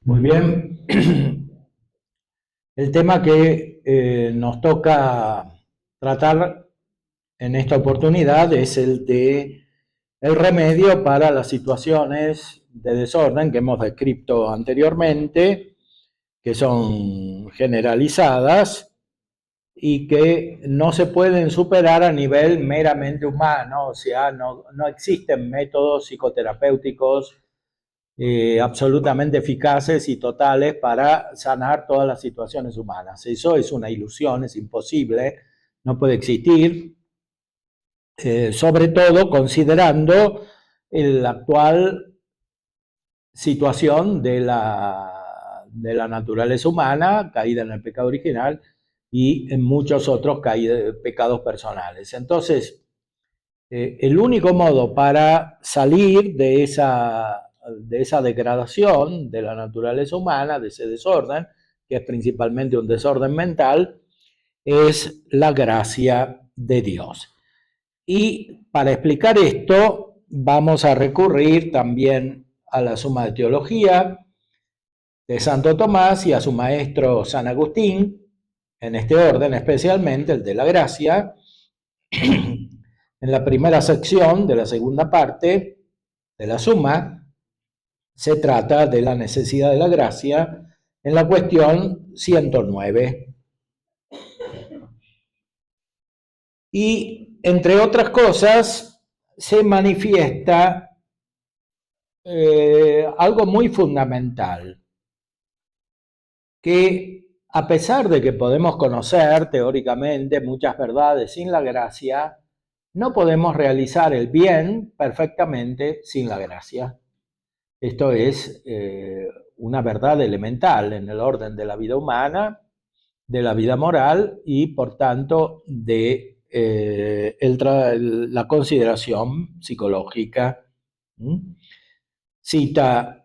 Muy bien. El tema que nos toca tratar en esta oportunidad es el de el remedio para las situaciones de desorden que hemos descrito anteriormente, que son generalizadas y que no se pueden superar a nivel meramente humano, o sea, no existen métodos psicoterapéuticos absolutamente eficaces y totales para sanar todas las situaciones humanas. Eso es una ilusión, es imposible, no puede existir, sobre todo considerando la actual situación de la naturaleza humana, caída en el pecado original, y en muchos otros pecados personales. Entonces, el único modo para salir de esa degradación de la naturaleza humana, de ese desorden, que es principalmente un desorden mental, es la gracia de Dios. Y para explicar esto, vamos a recurrir también a la Suma de Teología de Santo Tomás y a su maestro San Agustín, en este orden especialmente, el de la gracia. En la primera sección de la segunda parte de la Suma, se trata de la necesidad de la gracia en la cuestión 109. Y, entre otras cosas, se manifiesta algo muy fundamental, que a pesar de que podemos conocer teóricamente muchas verdades sin la gracia, no podemos realizar el bien perfectamente sin la gracia. Esto es una verdad elemental en el orden de la vida humana, de la vida moral y, por tanto, de la consideración psicológica. Cita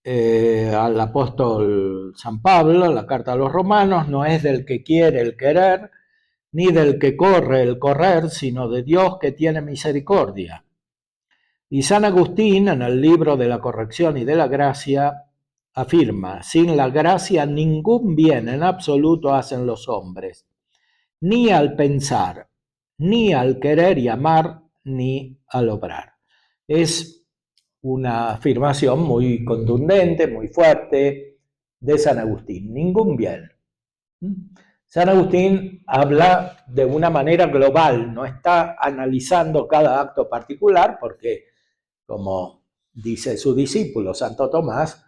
al apóstol San Pablo, la carta a los Romanos: no es del que quiere el querer, ni del que corre el correr, sino de Dios que tiene misericordia. Y San Agustín, en el libro de la corrección y de la gracia, afirma: sin la gracia ningún bien en absoluto hacen los hombres, ni al pensar, ni al querer y amar, ni al obrar. Es una afirmación muy contundente, muy fuerte de San Agustín. Ningún bien. San Agustín habla de una manera global, no está analizando cada acto particular, porque, como dice su discípulo Santo Tomás,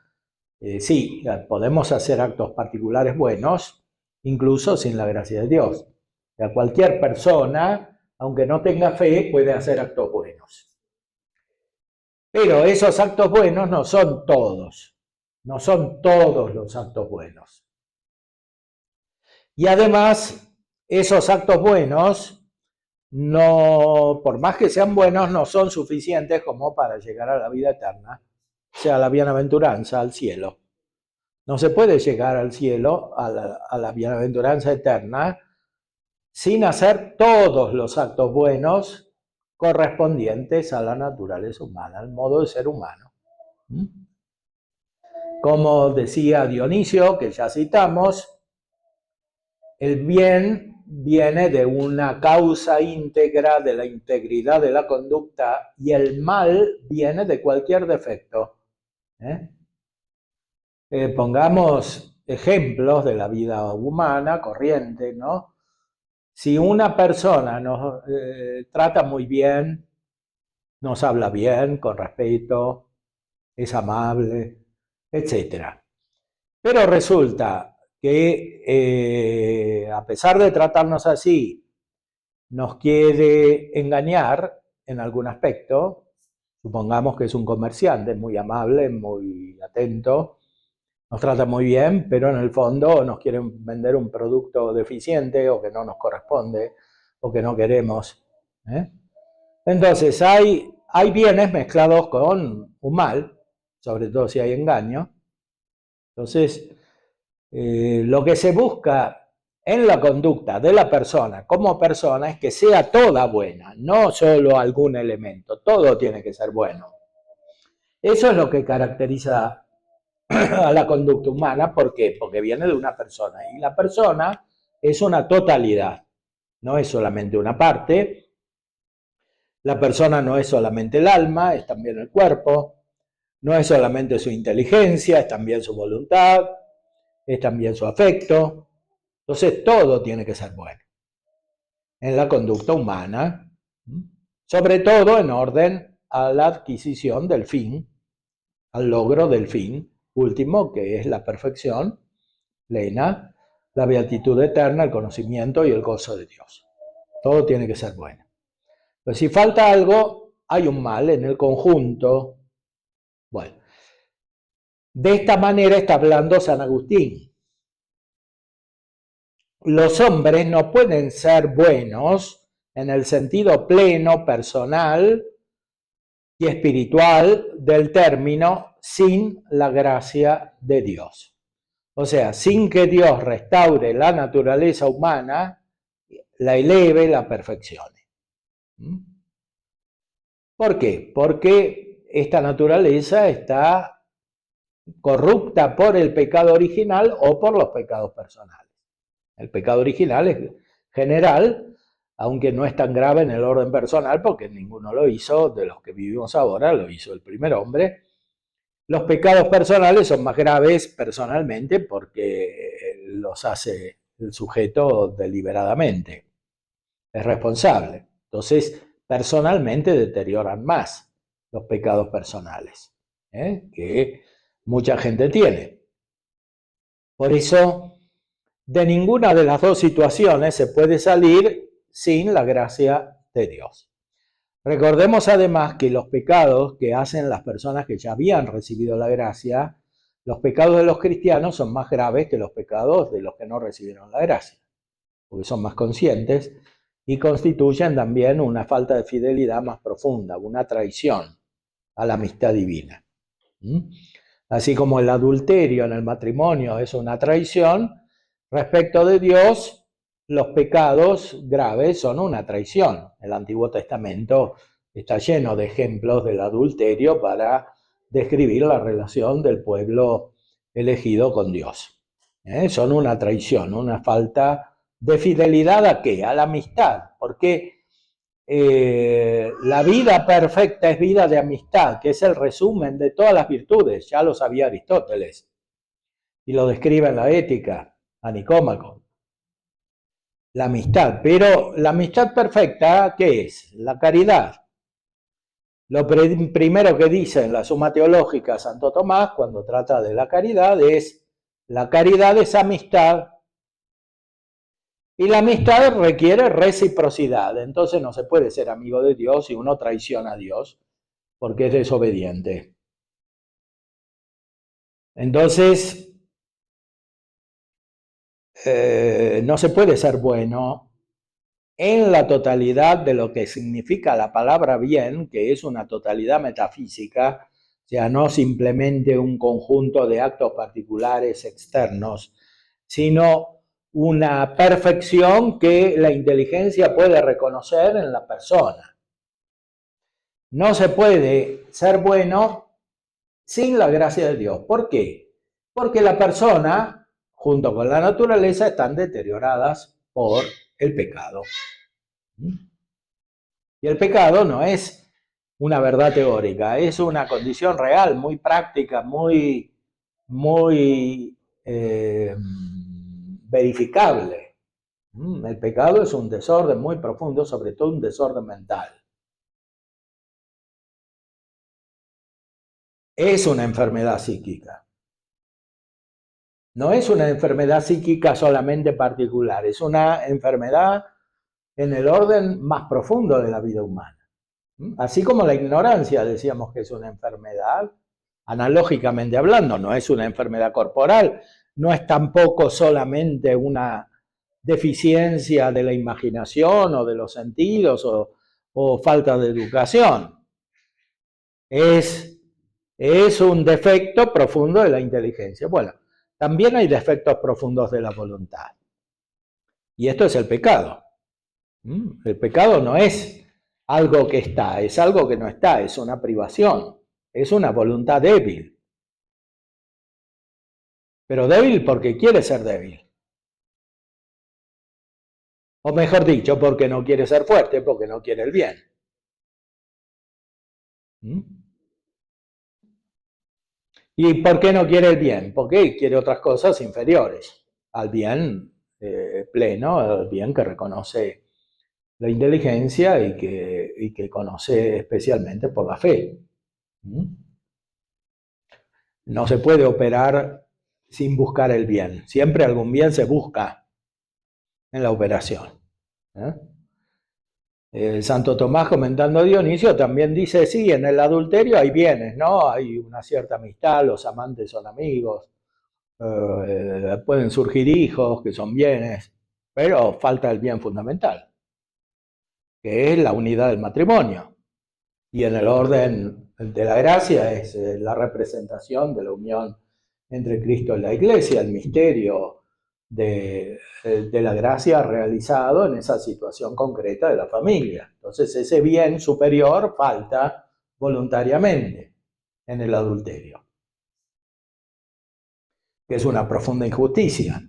sí, podemos hacer actos particulares buenos, incluso sin la gracia de Dios. O sea, cualquier persona, aunque no tenga fe, puede hacer actos buenos. Pero esos actos buenos no son todos los actos buenos. Y además, esos actos buenos, no, por más que sean buenos, no son suficientes como para llegar a la vida eterna, o sea, a la bienaventuranza, al cielo. No se puede llegar al cielo, a la bienaventuranza eterna, sin hacer todos los actos buenos correspondientes a la naturaleza humana, al modo de ser humano. Como decía Dionisio, que ya citamos, el bien viene de una causa íntegra de la integridad de la conducta y el mal viene de cualquier defecto. Pongamos ejemplos de la vida humana corriente, ¿no? Si una persona nos trata muy bien, nos habla bien, con respeto, es amable, etc. Pero resulta que a pesar de tratarnos así, nos quiere engañar en algún aspecto. Supongamos que es un comerciante muy amable, muy atento, nos trata muy bien, pero en el fondo nos quieren vender un producto deficiente o que no nos corresponde o que no queremos. Entonces hay bienes mezclados con un mal, sobre todo si hay engaño. Entonces, lo que se busca en la conducta de la persona como persona es que sea toda buena, no solo algún elemento, todo tiene que ser bueno. Eso es lo que caracteriza a la conducta humana. ¿Por qué? Porque viene de una persona. Y la persona es una totalidad, no es solamente una parte. La persona no es solamente el alma, es también el cuerpo. No es solamente su inteligencia, es también su voluntad, es también su afecto. Entonces todo tiene que ser bueno en la conducta humana, sobre todo en orden a la adquisición del fin, al logro del fin último, que es la perfección plena, la beatitud eterna, el conocimiento y el gozo de Dios. Todo tiene que ser bueno. Pues si falta algo, hay un mal en el conjunto. Bueno, de esta manera está hablando San Agustín. Los hombres no pueden ser buenos en el sentido pleno, personal y espiritual del término sin la gracia de Dios. O sea, sin que Dios restaure la naturaleza humana, la eleve, la perfeccione. ¿Por qué? Porque esta naturaleza está corrupta por el pecado original o por los pecados personales. El pecado original es general, aunque no es tan grave en el orden personal, porque ninguno lo hizo, de los que vivimos ahora, lo hizo el primer hombre. Los pecados personales son más graves personalmente porque los hace el sujeto deliberadamente, es responsable. Entonces, personalmente deterioran más los pecados personales, que mucha gente tiene. Por eso, de ninguna de las dos situaciones se puede salir sin la gracia de Dios. Recordemos además que los pecados que hacen las personas que ya habían recibido la gracia, los pecados de los cristianos son más graves que los pecados de los que no recibieron la gracia, porque son más conscientes y constituyen también una falta de fidelidad más profunda, una traición a la amistad divina. Así como el adulterio en el matrimonio es una traición, respecto de Dios, los pecados graves son una traición. El Antiguo Testamento está lleno de ejemplos del adulterio para describir la relación del pueblo elegido con Dios. Son una traición, una falta de fidelidad ¿a qué? A la amistad, porque la vida perfecta es vida de amistad, que es el resumen de todas las virtudes, ya lo sabía Aristóteles, y lo describe en la Ética, a Nicómaco. La amistad, pero la amistad perfecta, ¿qué es? La caridad. Lo primero que dice en la Suma Teológica Santo Tomás, cuando trata de la caridad es amistad. Y la amistad requiere reciprocidad, entonces no se puede ser amigo de Dios si uno traiciona a Dios, porque es desobediente. Entonces, no se puede ser bueno en la totalidad de lo que significa la palabra bien, que es una totalidad metafísica, o sea, no simplemente un conjunto de actos particulares externos, sino una perfección que la inteligencia puede reconocer en la persona. No se puede ser bueno sin la gracia de Dios. ¿Por qué? Porque la persona, junto con la naturaleza, están deterioradas por el pecado. Y el pecado no es una verdad teórica, es una condición real, muy práctica, muy verificable. El pecado es un desorden muy profundo, sobre todo un desorden mental. Es una enfermedad psíquica. No es una enfermedad psíquica solamente particular, es una enfermedad en el orden más profundo de la vida humana. Así como la ignorancia decíamos que es una enfermedad, analógicamente hablando, no es una enfermedad corporal, no es tampoco solamente una deficiencia de la imaginación o de los sentidos o falta de educación. Es un defecto profundo de la inteligencia. Bueno, también hay defectos profundos de la voluntad. Y esto es el pecado. El pecado no es algo que está, es algo que no está, es una privación, es una voluntad débil. pero débil porque quiere ser débil. O mejor dicho, porque no quiere ser fuerte, porque no quiere el bien. ¿Mm? ¿Y por qué no quiere el bien? Porque quiere otras cosas inferiores al bien pleno, al bien que reconoce la inteligencia y que conoce especialmente por la fe. ¿Mm? No se puede operar sin buscar el bien. Siempre algún bien se busca en la operación. Santo Tomás, comentando a Dionisio, también dice, sí, en el adulterio hay bienes, ¿no? Hay una cierta amistad, los amantes son amigos, pueden surgir hijos que son bienes, pero falta el bien fundamental, que es la unidad del matrimonio. Y en el orden de la gracia es la representación de la unión entre Cristo y la Iglesia, el misterio de la gracia realizado en esa situación concreta de la familia. Entonces ese bien superior falta voluntariamente en el adulterio, que es una profunda injusticia,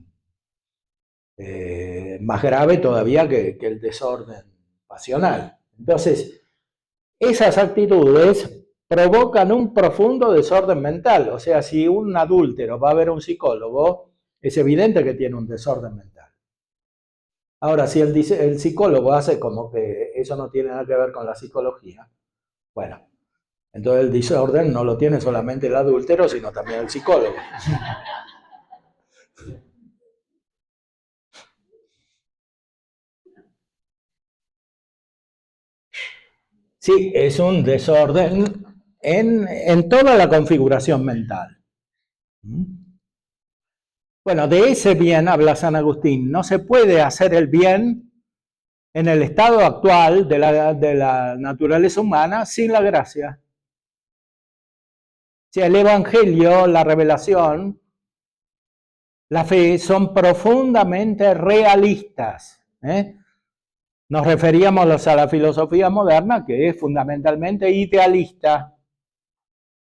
más grave todavía que el desorden pasional. Entonces, esas actitudes provocan un profundo desorden mental. O sea, si un adúltero va a ver a un psicólogo, es evidente que tiene un desorden mental. Ahora, si el psicólogo hace como que eso no tiene nada que ver con la psicología, bueno, entonces el desorden no lo tiene solamente el adúltero, sino también el psicólogo. Sí, es un desorden en toda la configuración mental. Bueno, de ese bien habla San Agustín. No se puede hacer el bien en el estado actual de la naturaleza humana sin la gracia. O sea, el Evangelio, la revelación, la fe son profundamente realistas. Nos referíamos a la filosofía moderna, que es fundamentalmente idealista,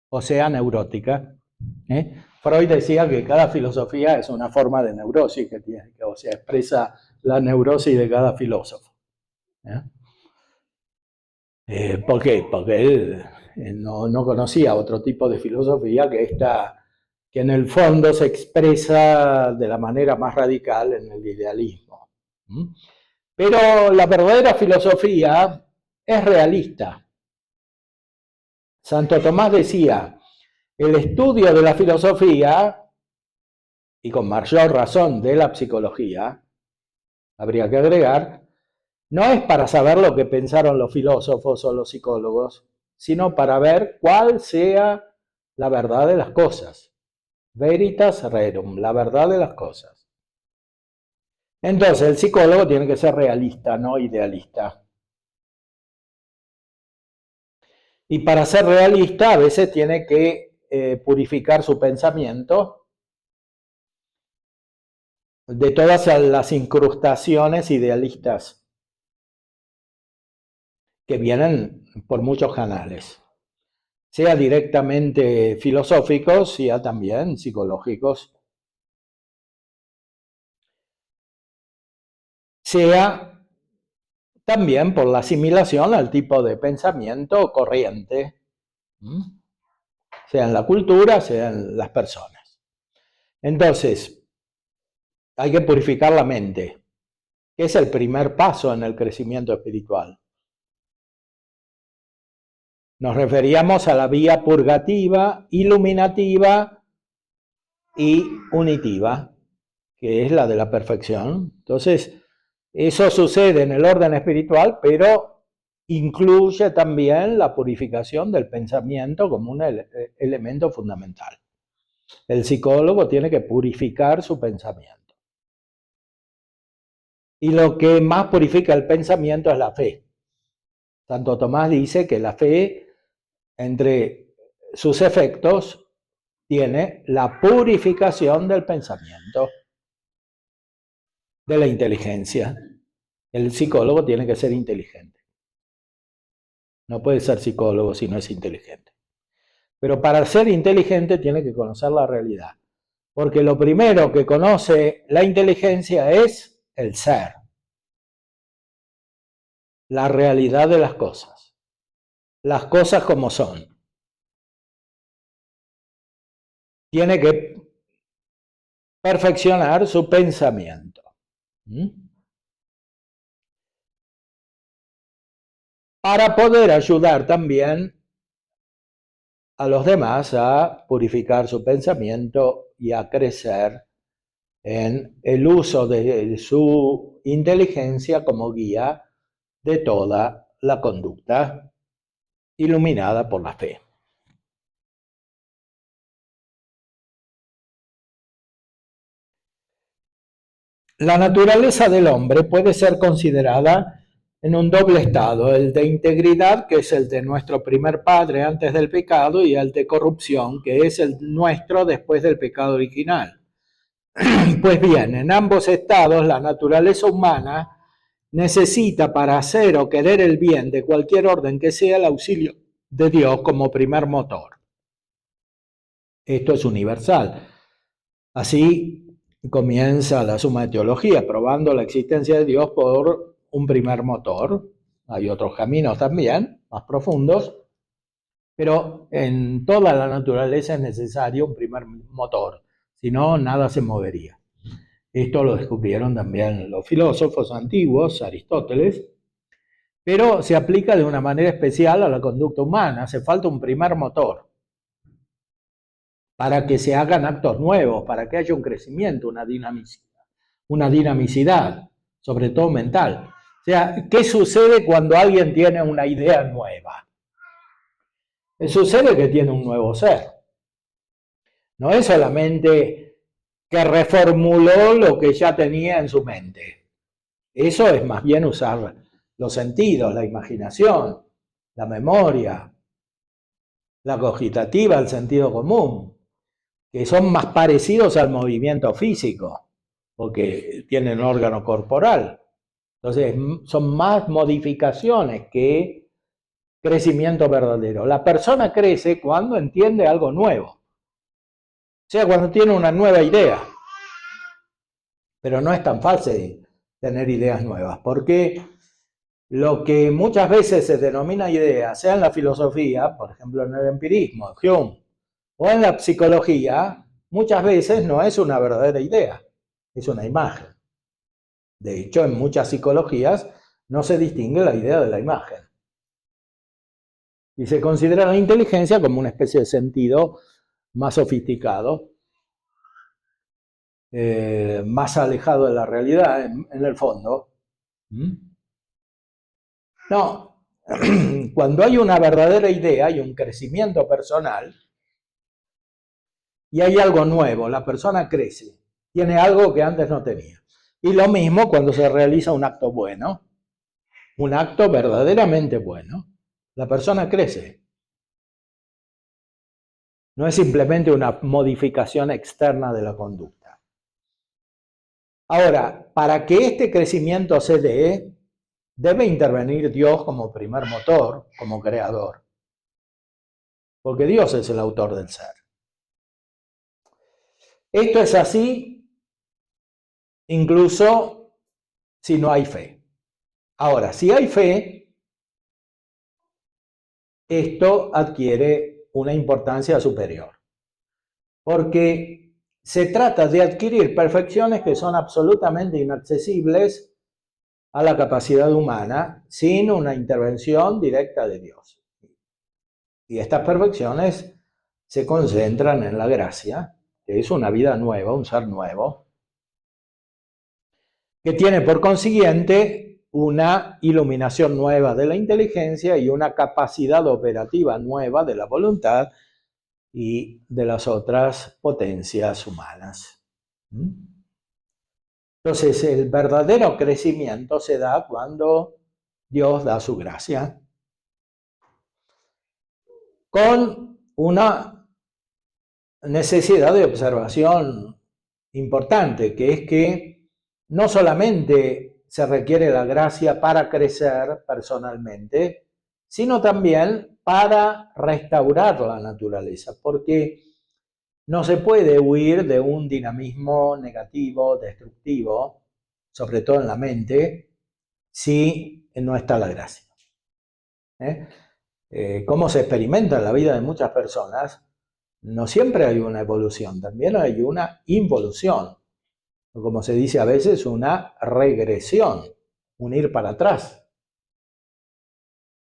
o sea, neurótica. Freud decía que cada filosofía es una forma de neurosis, o sea, expresa la neurosis de cada filósofo. ¿Por qué? Porque él no conocía otro tipo de filosofía que en el fondo se expresa de la manera más radical en el idealismo. Pero la verdadera filosofía es realista. Santo Tomás decía, el estudio de la filosofía, y con mayor razón de la psicología, habría que agregar, no es para saber lo que pensaron los filósofos o los psicólogos, sino para ver cuál sea la verdad de las cosas. Veritas rerum, la verdad de las cosas. Entonces el psicólogo tiene que ser realista, no idealista. Y para ser realista a veces tiene que purificar su pensamiento de todas las incrustaciones idealistas que vienen por muchos canales, sea directamente filosóficos, sea también psicológicos, sea también por la asimilación al tipo de pensamiento corriente, sea en la cultura, sea en las personas. Entonces, hay que purificar la mente, que es el primer paso en el crecimiento espiritual. Nos referíamos a la vía purgativa, iluminativa y unitiva, que es la de la perfección. Entonces, eso sucede en el orden espiritual, pero incluye también la purificación del pensamiento como un elemento fundamental. El psicólogo tiene que purificar su pensamiento. Y lo que más purifica el pensamiento es la fe. Santo Tomás dice que la fe, entre sus efectos, tiene la purificación del pensamiento, de la inteligencia. El psicólogo tiene que ser inteligente. No puede ser psicólogo si no es inteligente. Pero para ser inteligente tiene que conocer la realidad. Porque lo primero que conoce la inteligencia es el ser, la realidad de las cosas como son. Tiene que perfeccionar su pensamiento. Para poder ayudar también a los demás a purificar su pensamiento y a crecer en el uso de su inteligencia como guía de toda la conducta iluminada por la fe. La naturaleza del hombre puede ser considerada en un doble estado, el de integridad, que es el de nuestro primer padre antes del pecado, y el de corrupción, que es el nuestro después del pecado original. Pues bien, en ambos estados la naturaleza humana necesita para hacer o querer el bien de cualquier orden que sea el auxilio de Dios como primer motor. Esto es universal. Así comienza la Suma de Teología, probando la existencia de Dios por un primer motor. Hay otros caminos también, más profundos, pero en toda la naturaleza es necesario un primer motor, si no, nada se movería. Esto lo descubrieron también los filósofos antiguos, Aristóteles, pero se aplica de una manera especial a la conducta humana. Hace falta un primer motor para que se hagan actos nuevos, para que haya un crecimiento, una dinamicidad, sobre todo mental. O sea, ¿qué sucede cuando alguien tiene una idea nueva? Sucede que tiene un nuevo ser. No es solamente que reformuló lo que ya tenía en su mente. Eso es más bien usar los sentidos, la imaginación, la memoria, la cogitativa, el sentido común, que son más parecidos al movimiento físico, porque tienen órgano corporal. Entonces, son más modificaciones que crecimiento verdadero. La persona crece cuando entiende algo nuevo, o sea, cuando tiene una nueva idea. Pero no es tan fácil tener ideas nuevas, porque lo que muchas veces se denomina idea, sea en la filosofía, por ejemplo en el empirismo, Hume, o en la psicología, muchas veces no es una verdadera idea, es una imagen. De hecho, en muchas psicologías no se distingue la idea de la imagen. Y se considera la inteligencia como una especie de sentido más sofisticado, más alejado de la realidad, en el fondo. No, cuando hay una verdadera idea, hay un crecimiento personal y hay algo nuevo, la persona crece, tiene algo que antes no tenía. Y lo mismo cuando se realiza un acto bueno, un acto verdaderamente bueno, la persona crece. No es simplemente una modificación externa de la conducta. Ahora, para que este crecimiento se dé, debe intervenir Dios como primer motor, como creador. Porque Dios es el autor del ser. Esto es así incluso si no hay fe. Ahora, si hay fe, esto adquiere una importancia superior. Porque se trata de adquirir perfecciones que son absolutamente inaccesibles a la capacidad humana sin una intervención directa de Dios. Y estas perfecciones se concentran en la gracia, que es una vida nueva, un ser nuevo, que tiene por consiguiente una iluminación nueva de la inteligencia y una capacidad operativa nueva de la voluntad y de las otras potencias humanas. Entonces, el verdadero crecimiento se da cuando Dios da su gracia, con una necesidad de observación importante, que es que no solamente se requiere la gracia para crecer personalmente, sino también para restaurar la naturaleza, porque no se puede huir de un dinamismo negativo, destructivo, sobre todo en la mente, si no está la gracia. Cómo se experimenta en la vida de muchas personas, no siempre hay una evolución, también hay una involución, o como se dice a veces, una regresión, un ir para atrás.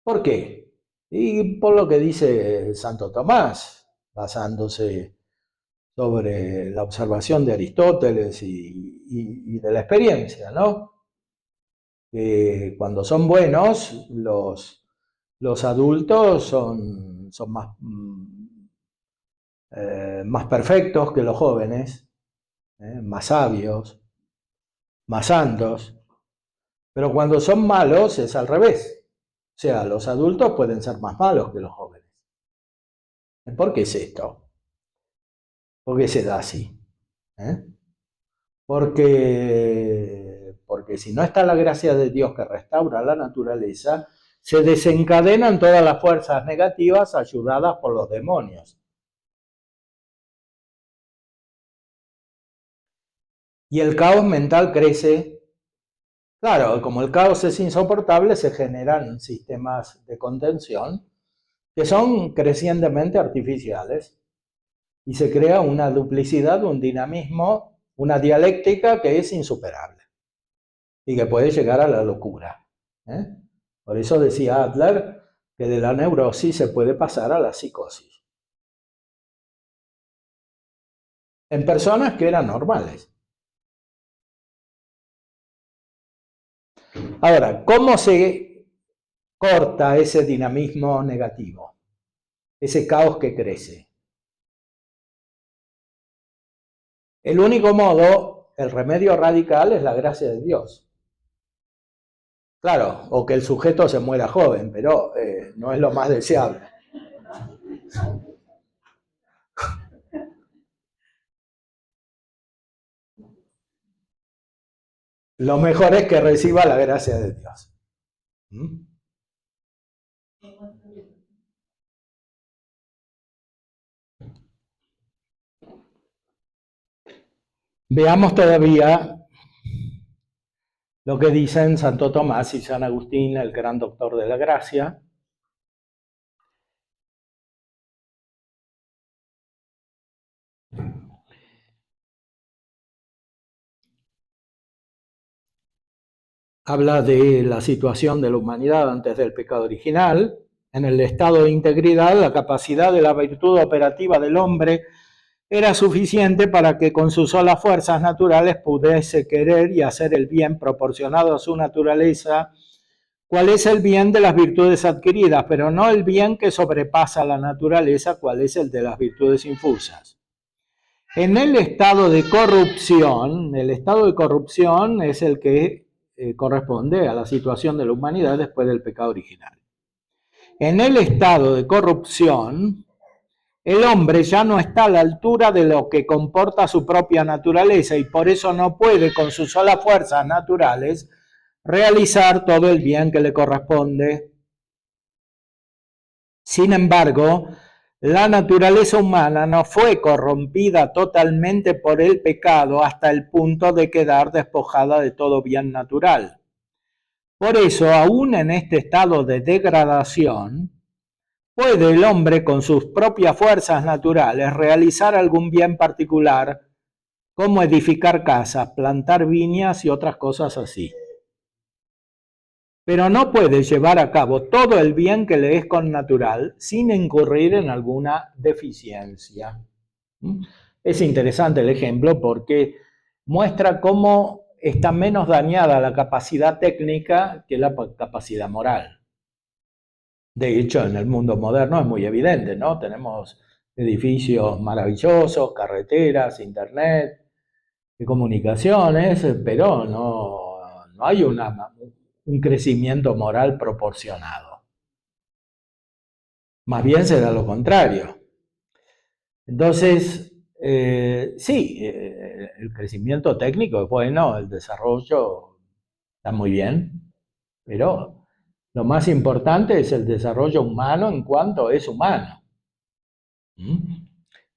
¿Por qué? Y por lo que dice Santo Tomás, basándose sobre la observación de Aristóteles y de la experiencia, ¿no? Que cuando son buenos, los adultos son más perfectos que los jóvenes, más sabios, más santos, pero cuando son malos es al revés. O sea, los adultos pueden ser más malos que los jóvenes. ¿Por qué es esto? ¿Por qué se da así? ¿Eh? Porque si no está la gracia de Dios que restaura la naturaleza, se desencadenan todas las fuerzas negativas ayudadas por los demonios. Y el caos mental crece. Claro, como el caos es insoportable, se generan sistemas de contención que son crecientemente artificiales y se crea una duplicidad, un dinamismo, una dialéctica que es insuperable y que puede llegar a la locura. Por eso decía Adler que de la neurosis se puede pasar a la psicosis. En personas que eran normales. Ahora, ¿cómo se corta ese dinamismo negativo? Ese caos que crece. El único modo, el remedio radical, es la gracia de Dios. Claro, o que el sujeto se muera joven, pero no es lo más deseable. Lo mejor es que reciba la gracia de Dios. ¿Mm? Veamos todavía lo que dicen Santo Tomás y San Agustín, el gran doctor de la gracia. Habla de la situación de la humanidad antes del pecado original. En el estado de integridad, la capacidad de la virtud operativa del hombre era suficiente para que con sus solas fuerzas naturales pudiese querer y hacer el bien proporcionado a su naturaleza, cuál es el bien de las virtudes adquiridas, pero no el bien que sobrepasa la naturaleza, cuál es el de las virtudes infusas. En el estado de corrupción es el que corresponde a la situación de la humanidad después del pecado original. En el estado de corrupción, el hombre ya no está a la altura de lo que comporta su propia naturaleza y por eso no puede con sus solas fuerzas naturales realizar todo el bien que le corresponde. Sin embargo, la naturaleza humana no fue corrompida totalmente por el pecado hasta el punto de quedar despojada de todo bien natural. Por eso, aún en este estado de degradación, puede el hombre con sus propias fuerzas naturales realizar algún bien particular, como edificar casas, plantar viñas y otras cosas así. Pero no puede llevar a cabo todo el bien que le es connatural sin incurrir en alguna deficiencia. Es interesante el ejemplo porque muestra cómo está menos dañada la capacidad técnica que la capacidad moral. De hecho, en el mundo moderno es muy evidente, ¿no? Tenemos edificios maravillosos, carreteras, internet, comunicaciones, pero no hay un crecimiento moral proporcionado. Más bien se da lo contrario. Entonces, sí, el crecimiento técnico es bueno, el desarrollo está muy bien, pero lo más importante es el desarrollo humano en cuanto es humano.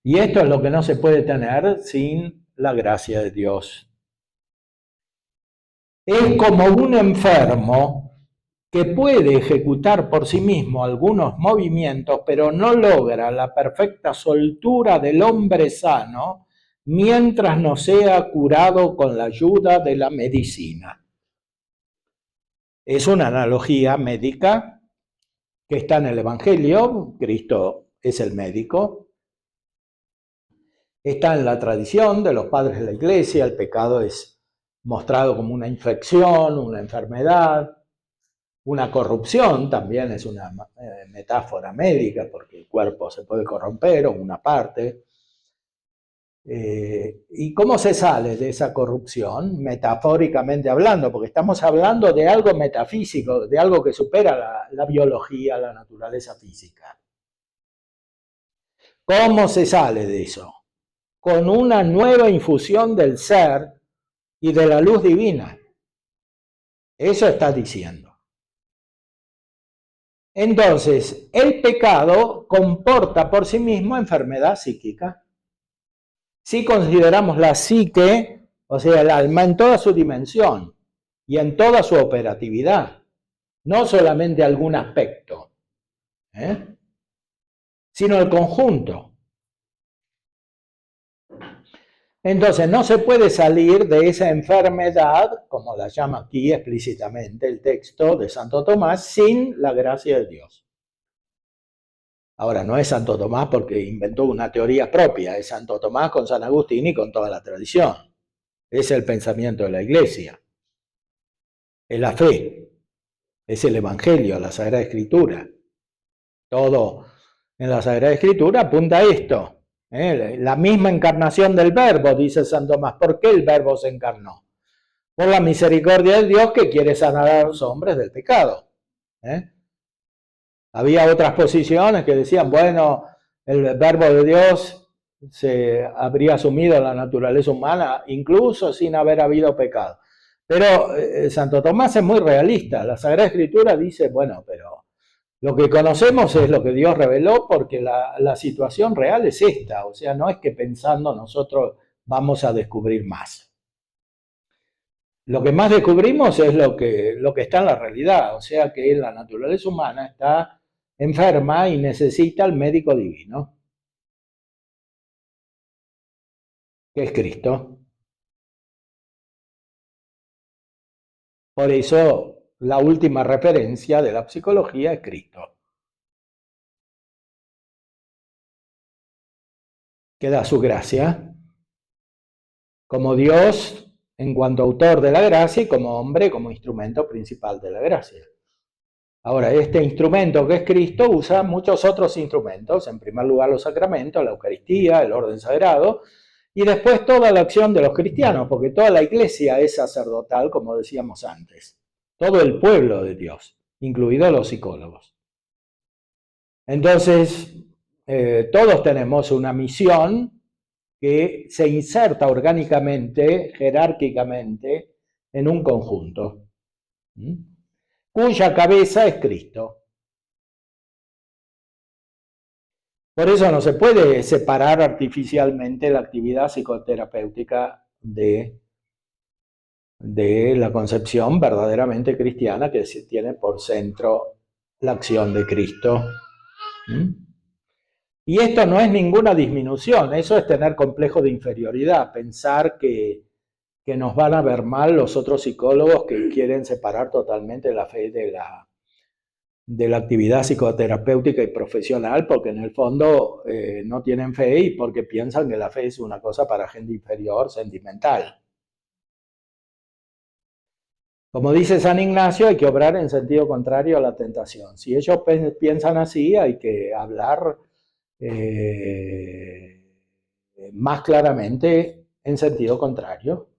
Y esto es lo que no se puede tener sin la gracia de Dios. Es como un enfermo que puede ejecutar por sí mismo algunos movimientos, pero no logra la perfecta soltura del hombre sano mientras no sea curado con la ayuda de la medicina. Es una analogía médica que está en el Evangelio. Cristo es el médico. Está en la tradición de los padres de la Iglesia. El pecado es mostrado como una infección, una enfermedad. Una corrupción también es una metáfora médica, porque el cuerpo se puede corromper, o una parte. ¿Y cómo se sale de esa corrupción? Metafóricamente hablando, porque estamos hablando de algo metafísico, de algo que supera la biología, la naturaleza física. ¿Cómo se sale de eso? Con una nueva infusión del ser y de la luz divina. Eso está diciendo. Entonces, el pecado comporta por sí mismo enfermedad psíquica. Si consideramos la psique, o sea, el alma en toda su dimensión y en toda su operatividad, no solamente algún aspecto, sino el conjunto. Entonces, no se puede salir de esa enfermedad, como la llama aquí explícitamente el texto de Santo Tomás, sin la gracia de Dios. Ahora, no es Santo Tomás porque inventó una teoría propia, es Santo Tomás con San Agustín y con toda la tradición. Es el pensamiento de la Iglesia. Es la fe. Es el Evangelio, la Sagrada Escritura. Todo en la Sagrada Escritura apunta a esto. La misma encarnación del Verbo, dice San Tomás. ¿Por qué el Verbo se encarnó? Por la misericordia de Dios que quiere sanar a los hombres del pecado. Había otras posiciones que decían, bueno, el Verbo de Dios se habría asumido en la naturaleza humana, incluso sin haber habido pecado. Pero Santo Tomás es muy realista. La Sagrada Escritura dice, bueno, pero lo que conocemos es lo que Dios reveló porque la situación real es esta. O sea, no es que pensando nosotros vamos a descubrir más. Lo que más descubrimos es lo que está en la realidad. O sea que la naturaleza humana está enferma y necesita al médico divino, que es Cristo. Por eso la última referencia de la psicología es Cristo, que da su gracia como Dios en cuanto autor de la gracia y como hombre como instrumento principal de la gracia. Ahora, este instrumento que es Cristo usa muchos otros instrumentos, en primer lugar los sacramentos, la Eucaristía, el orden sagrado, y después toda la acción de los cristianos, porque toda la iglesia es sacerdotal, como decíamos antes, todo el pueblo de Dios, incluidos los psicólogos. Entonces, todos tenemos una misión que se inserta orgánicamente, jerárquicamente, en un conjunto, cuya cabeza es Cristo. Por eso no se puede separar artificialmente la actividad psicoterapéutica de la concepción verdaderamente cristiana que tiene por centro la acción de Cristo. Y esto no es ninguna disminución, eso es tener complejo de inferioridad, pensar que nos van a ver mal los otros psicólogos que quieren separar totalmente la fe de la actividad psicoterapéutica y profesional, porque en el fondo no tienen fe y porque piensan que la fe es una cosa para gente inferior, sentimental. Como dice San Ignacio, hay que obrar en sentido contrario a la tentación. Si ellos piensan así, hay que hablar más claramente en sentido contrario.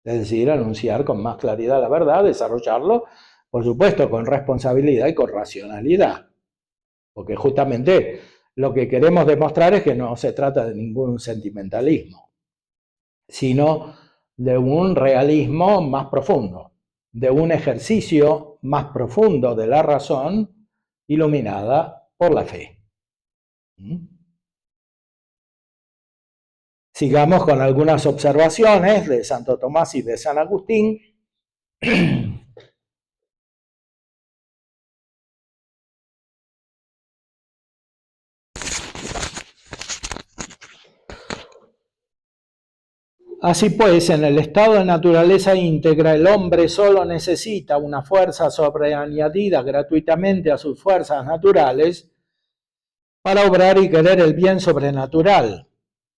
Es decir, anunciar con más claridad la verdad, desarrollarlo, por supuesto, con responsabilidad y con racionalidad. Porque justamente lo que queremos demostrar es que no se trata de ningún sentimentalismo, sino de un realismo más profundo, de un ejercicio más profundo de la razón iluminada por la fe. Sigamos con algunas observaciones de Santo Tomás y de San Agustín. Así pues, en el estado de naturaleza íntegra, el hombre solo necesita una fuerza sobreañadida gratuitamente a sus fuerzas naturales para obrar y querer el bien sobrenatural.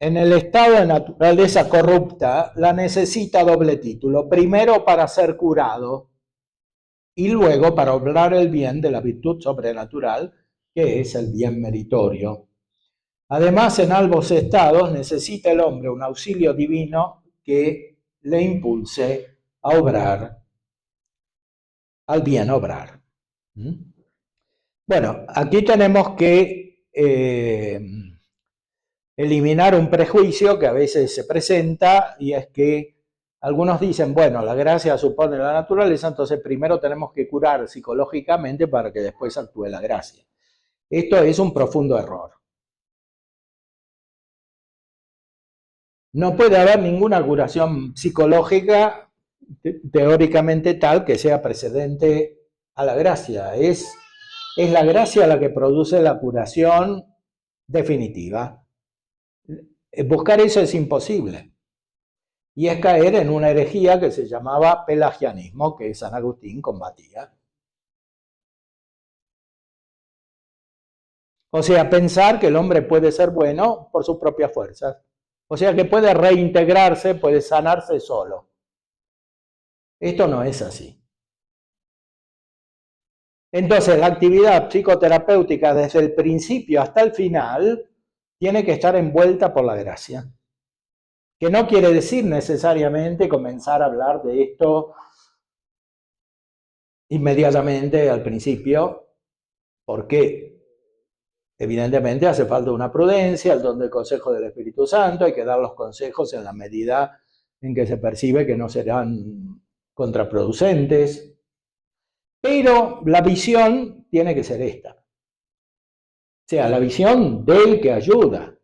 En el estado de naturaleza corrupta, la necesita doble título: primero para ser curado y luego para obrar el bien de la virtud sobrenatural, que es el bien meritorio. Además, en ambos estados necesita el hombre un auxilio divino que le impulse a obrar, al bien obrar. Bueno, aquí tenemos que eliminar un prejuicio que a veces se presenta, y es que algunos dicen, bueno, la gracia supone la naturaleza, entonces primero tenemos que curar psicológicamente para que después actúe la gracia. Esto es un profundo error. No puede haber ninguna curación psicológica teóricamente tal que sea precedente a la gracia. Es la gracia la que produce la curación definitiva. Buscar eso es imposible. Y es caer en una herejía que se llamaba pelagianismo, que San Agustín combatía. O sea, pensar que el hombre puede ser bueno por sus propias fuerzas. O sea, que puede reintegrarse, puede sanarse solo. Esto no es así. Entonces, la actividad psicoterapéutica desde el principio hasta el final tiene que estar envuelta por la gracia. Que no quiere decir necesariamente comenzar a hablar de esto inmediatamente al principio, porque evidentemente hace falta una prudencia, el don del consejo del Espíritu Santo, hay que dar los consejos en la medida en que se percibe que no serán contraproducentes, pero la visión tiene que ser esta. O sea, la visión del que ayuda.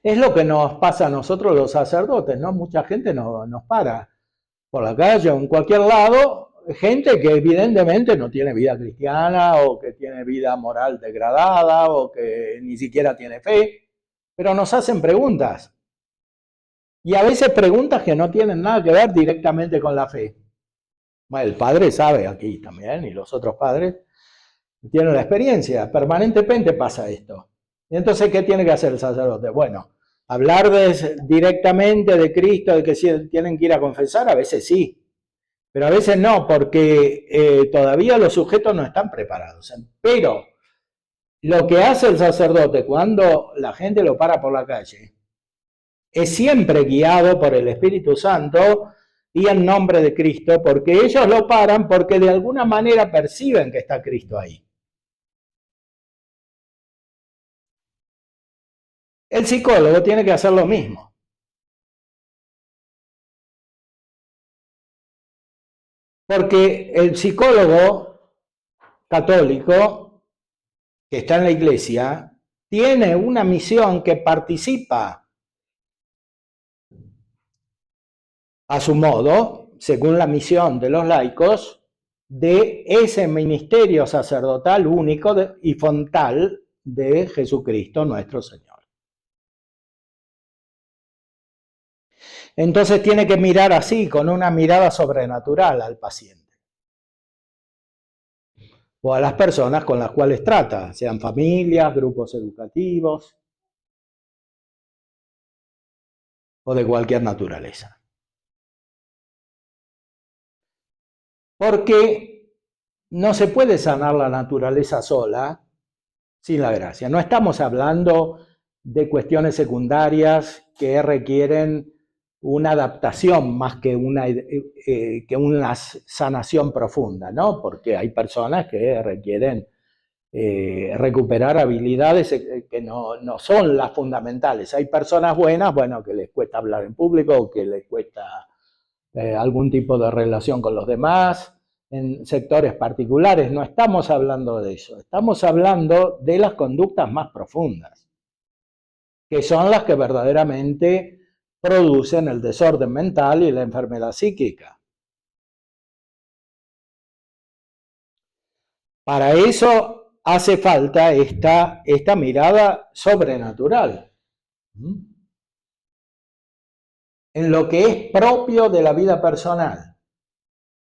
Es lo que nos pasa a nosotros los sacerdotes, ¿no? Mucha gente nos para por la calle o en cualquier lado, gente que evidentemente no tiene vida cristiana o que tiene vida moral degradada o que ni siquiera tiene fe, pero nos hacen preguntas. Y a veces preguntas que no tienen nada que ver directamente con la fe. Bueno, el padre sabe aquí también, y los otros padres tienen la experiencia. Permanentemente pasa esto. Y entonces, ¿qué tiene que hacer el sacerdote? Bueno, hablar directamente de Cristo, de que tienen que ir a confesar, a veces sí. Pero a veces no, porque todavía los sujetos no están preparados. Pero lo que hace el sacerdote cuando la gente lo para por la calle es siempre guiado por el Espíritu Santo y en nombre de Cristo, porque ellos lo paran porque de alguna manera perciben que está Cristo ahí. El psicólogo tiene que hacer lo mismo. Porque el psicólogo católico que está en la iglesia tiene una misión que participa a su modo, según la misión de los laicos, de ese ministerio sacerdotal único y fontal de Jesucristo nuestro Señor. Entonces tiene que mirar así, con una mirada sobrenatural al paciente o a las personas con las cuales trata, sean familias, grupos educativos o de cualquier naturaleza. Porque no se puede sanar la naturaleza sola sin la gracia. No estamos hablando de cuestiones secundarias que requieren una adaptación más que una sanación profunda, ¿no? Porque hay personas que requieren recuperar habilidades que no son las fundamentales. Hay personas buenas, bueno, que les cuesta hablar en público, o que les cuesta algún tipo de relación con los demás, en sectores particulares. No estamos hablando de eso, estamos hablando de las conductas más profundas. que son las que verdaderamente producen el desorden mental y la enfermedad psíquica. Para eso hace falta esta mirada sobrenatural en lo que es propio de la vida personal,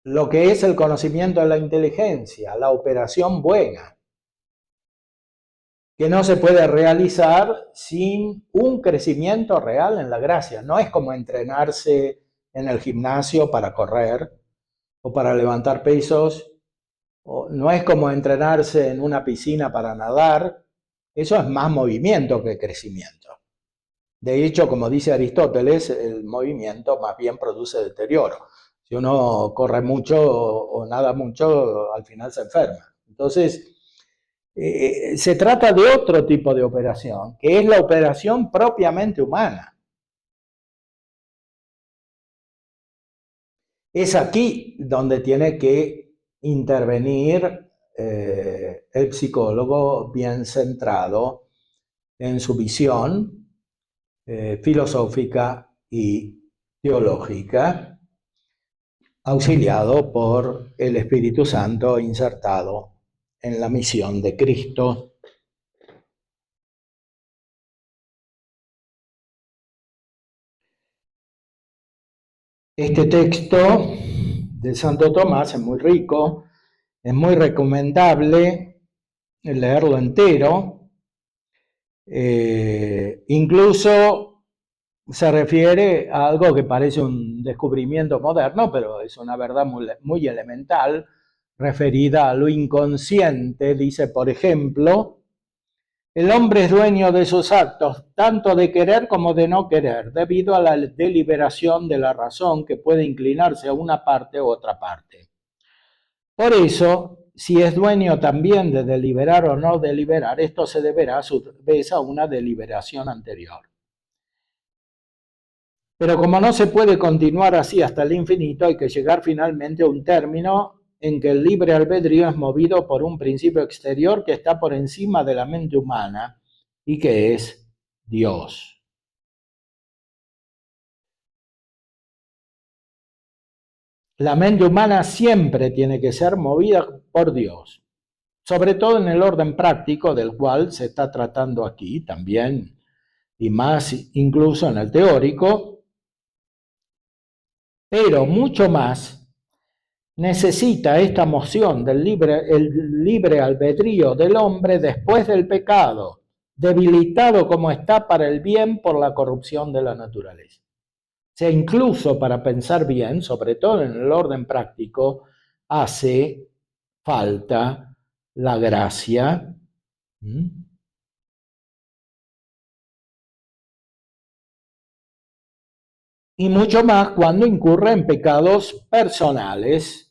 lo que es el conocimiento de la inteligencia, la operación buena, que no se puede realizar sin un crecimiento real en la gracia. No es como entrenarse en el gimnasio para correr o para levantar pesos, o no es como entrenarse en una piscina para nadar. Eso es más movimiento que crecimiento. De hecho, como dice Aristóteles, el movimiento más bien produce deterioro. Si uno corre mucho o nada mucho, al final se enferma. Entonces, se trata de otro tipo de operación, que es la operación propiamente humana. Es aquí donde tiene que intervenir el psicólogo bien centrado en su visión filosófica y teológica, auxiliado por el Espíritu Santo insertado en la misión de Cristo. Este texto de Santo Tomás es muy rico, es muy recomendable leerlo entero, incluso se refiere a algo que parece un descubrimiento moderno, pero es una verdad muy elemental, referida a lo inconsciente. Dice, por ejemplo, el hombre es dueño de sus actos, tanto de querer como de no querer, debido a la deliberación de la razón que puede inclinarse a una parte u otra parte. Por eso, si es dueño también de deliberar o no deliberar, esto se deberá a su vez a una deliberación anterior. Pero como no se puede continuar así hasta el infinito, hay que llegar finalmente a un término en que el libre albedrío es movido por un principio exterior que está por encima de la mente humana y que es Dios. La mente humana siempre tiene que ser movida por Dios, sobre todo en el orden práctico del cual se está tratando aquí también, y más incluso en el teórico, pero mucho más necesita esta moción del el libre albedrío del hombre después del pecado, debilitado como está para el bien por la corrupción de la naturaleza. O sea, incluso para pensar bien, sobre todo en el orden práctico, hace falta la gracia. Y mucho más cuando incurre en pecados personales.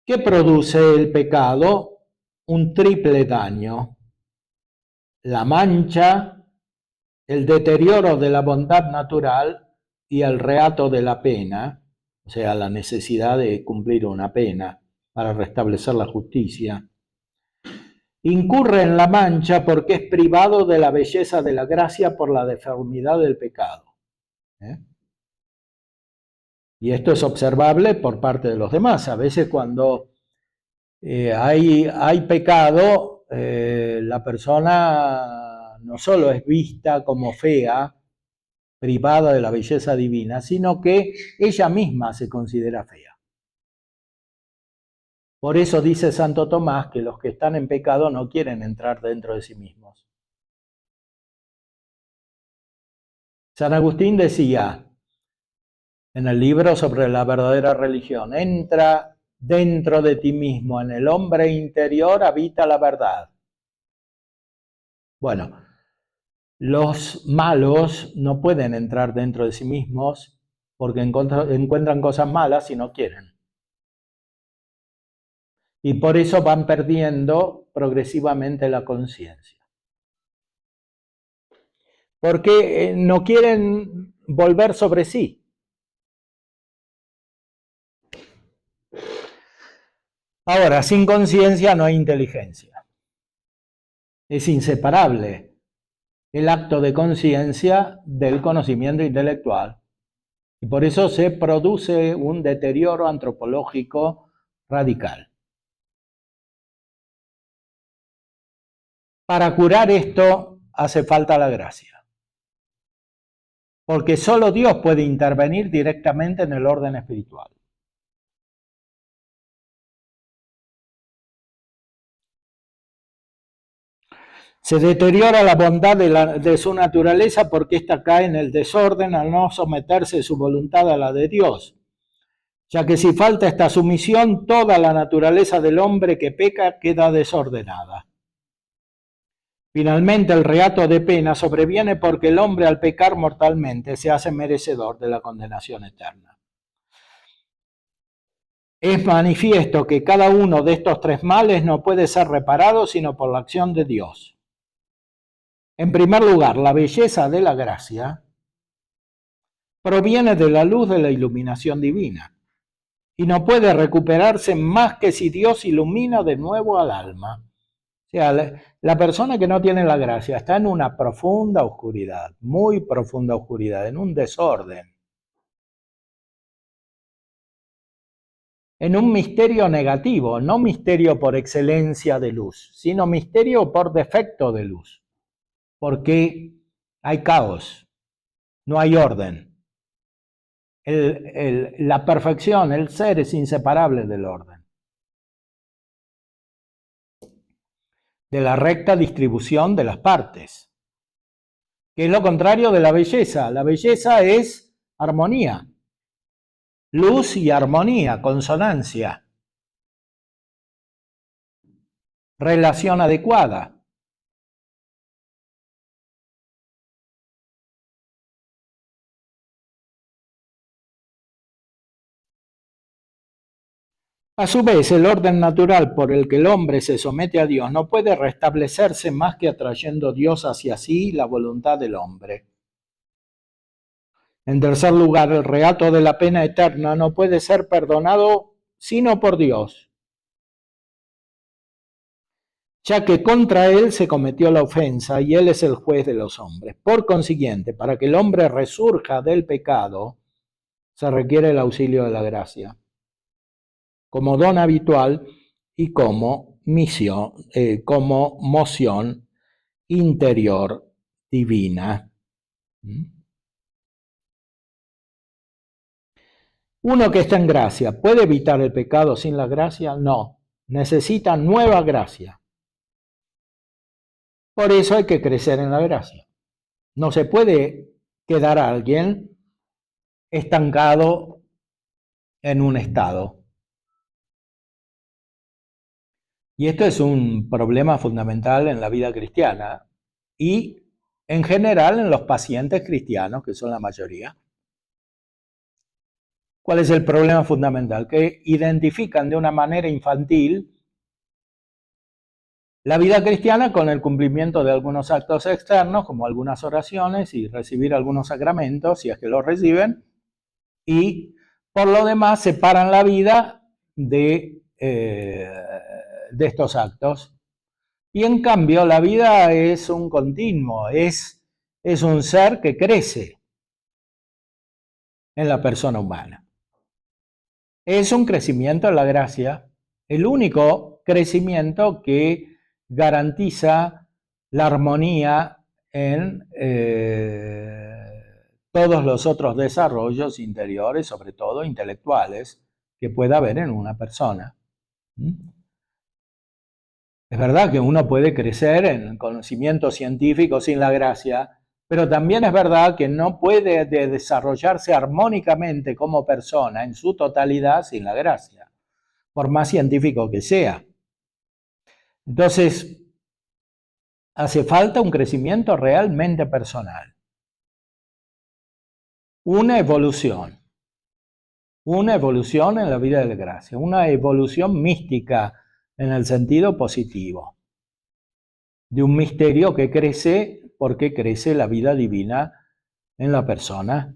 ¿Qué produce el pecado? Un triple daño: la mancha, el deterioro de la bondad natural y el reato de la pena, o sea, la necesidad de cumplir una pena para restablecer la justicia. Incurre en la mancha porque es privado de la belleza de la gracia por la deformidad del pecado. Y esto es observable por parte de los demás. A veces cuando hay pecado, la persona no solo es vista como fea, privada de la belleza divina, sino que ella misma se considera fea. Por eso dice Santo Tomás que los que están en pecado no quieren entrar dentro de sí mismos. San Agustín decía en el libro sobre la verdadera religión: entra dentro de ti mismo, en el hombre interior habita la verdad. Bueno, los malos no pueden entrar dentro de sí mismos porque encuentran cosas malas y no quieren. Y por eso van perdiendo progresivamente la conciencia. Porque no quieren volver sobre sí. Ahora, sin conciencia no hay inteligencia. Es inseparable el acto de conciencia del conocimiento intelectual. Y por eso se produce un deterioro antropológico radical. Para curar esto hace falta la gracia. Porque solo Dios puede intervenir directamente en el orden espiritual. Se deteriora la bondad de su naturaleza porque ésta cae en el desorden al no someterse su voluntad a la de Dios, ya que si falta esta sumisión, toda la naturaleza del hombre que peca queda desordenada. Finalmente, el reato de pena sobreviene porque el hombre al pecar mortalmente se hace merecedor de la condenación eterna. Es manifiesto que cada uno de estos tres males no puede ser reparado sino por la acción de Dios. En primer lugar, la belleza de la gracia proviene de la luz de la iluminación divina y no puede recuperarse más que si Dios ilumina de nuevo al alma. O sea, la persona que no tiene la gracia está en una profunda oscuridad, muy profunda oscuridad, en un desorden, en un misterio negativo, no misterio por excelencia de luz, sino misterio por defecto de luz, porque hay caos, no hay orden. La perfección, el ser es inseparable del orden, de la recta distribución de las partes, que es lo contrario de la belleza. La belleza es armonía, luz y armonía, consonancia, relación adecuada. A su vez, el orden natural por el que el hombre se somete a Dios no puede restablecerse más que atrayendo Dios hacia sí la voluntad del hombre. En tercer lugar, el reato de la pena eterna no puede ser perdonado sino por Dios, ya que contra él se cometió la ofensa y él es el juez de los hombres. Por consiguiente, para que el hombre resurja del pecado, se requiere el auxilio de la gracia, como don habitual y como misión, como moción interior divina. Uno que está en gracia, ¿puede evitar el pecado sin la gracia? No, necesita nueva gracia. Por eso hay que crecer en la gracia. No se puede quedar a alguien estancado en un estado. Y esto es un problema fundamental en la vida cristiana y en general en los pacientes cristianos, que son la mayoría. ¿Cuál es el problema fundamental? Que identifican de una manera infantil la vida cristiana con el cumplimiento de algunos actos externos, como algunas oraciones y recibir algunos sacramentos, si es que los reciben, y por lo demás separan la vida de estos actos. Y en cambio la vida es un continuo, es un ser que crece en la persona humana. Es un crecimiento en la gracia, el único crecimiento que garantiza la armonía en todos los otros desarrollos interiores, sobre todo intelectuales, que pueda haber en una persona. Es verdad que uno puede crecer en conocimiento científico sin la gracia, pero también es verdad que no puede desarrollarse armónicamente como persona en su totalidad sin la gracia, por más científico que sea. Entonces, hace falta un crecimiento realmente personal, una evolución en la vida de la gracia, una evolución mística en el sentido positivo, de un misterio que crece porque crece la vida divina en la persona.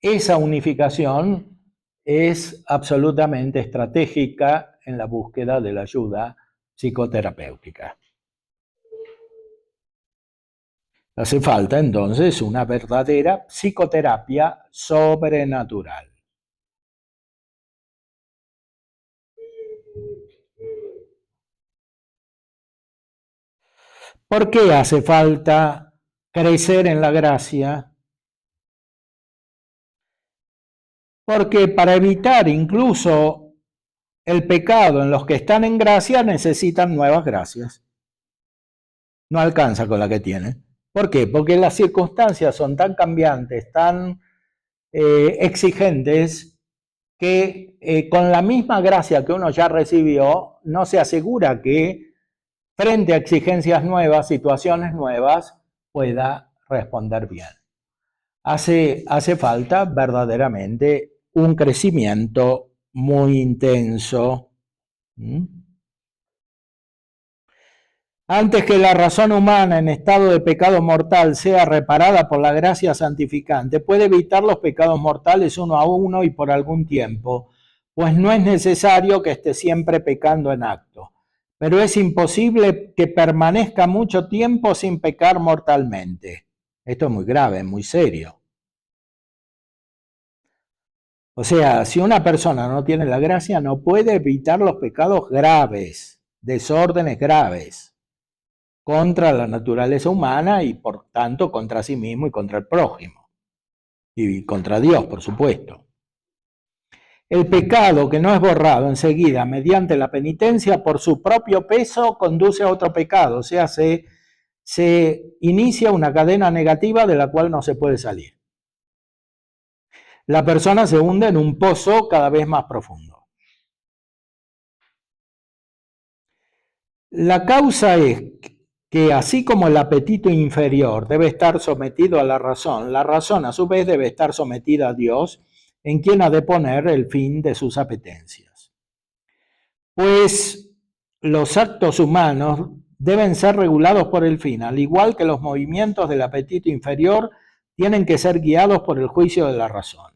Esa unificación es absolutamente estratégica en la búsqueda de la ayuda psicoterapéutica. Hace falta entonces una verdadera psicoterapia sobrenatural. ¿Por qué hace falta crecer en la gracia? Porque para evitar incluso el pecado en los que están en gracia necesitan nuevas gracias. No alcanza con la que tienen. ¿Por qué? Porque las circunstancias son tan cambiantes, tan exigentes, que con la misma gracia que uno ya recibió, no se asegura que frente a exigencias nuevas, situaciones nuevas, pueda responder bien. Hace falta verdaderamente un crecimiento muy intenso. Antes que la razón humana en estado de pecado mortal sea reparada por la gracia santificante, puede evitar los pecados mortales uno a uno y por algún tiempo, pues no es necesario que esté siempre pecando en acto. Pero es imposible que permanezca mucho tiempo sin pecar mortalmente. Esto es muy grave, muy serio. O sea, si una persona no tiene la gracia, no puede evitar los pecados graves, desórdenes graves, contra la naturaleza humana y por tanto contra sí mismo y contra el prójimo. Y contra Dios, por supuesto. El pecado que no es borrado enseguida mediante la penitencia por su propio peso conduce a otro pecado, o sea, se inicia una cadena negativa de la cual no se puede salir. La persona se hunde en un pozo cada vez más profundo. La causa es que así como el apetito inferior debe estar sometido a la razón a su vez debe estar sometida a Dios, en quien ha de poner el fin de sus apetencias. Pues los actos humanos deben ser regulados por el fin, al igual que los movimientos del apetito inferior tienen que ser guiados por el juicio de la razón.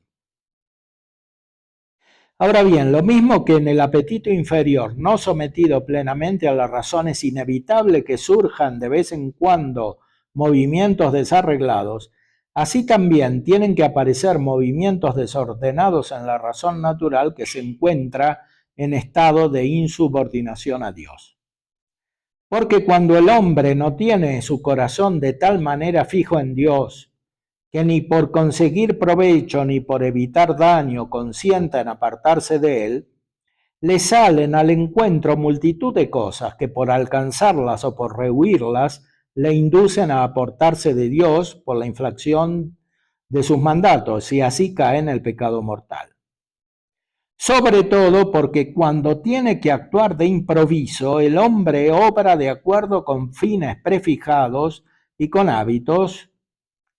Ahora bien, lo mismo que en el apetito inferior no sometido plenamente a la razón es inevitable que surjan de vez en cuando movimientos desarreglados, así también tienen que aparecer movimientos desordenados en la razón natural que se encuentra en estado de insubordinación a Dios. Porque cuando el hombre no tiene su corazón de tal manera fijo en Dios, que ni por conseguir provecho ni por evitar daño consienta en apartarse de él, le salen al encuentro multitud de cosas que por alcanzarlas o por rehuirlas le inducen a apartarse de Dios por la infracción de sus mandatos y así cae en el pecado mortal. Sobre todo porque cuando tiene que actuar de improviso, el hombre obra de acuerdo con fines prefijados y con hábitos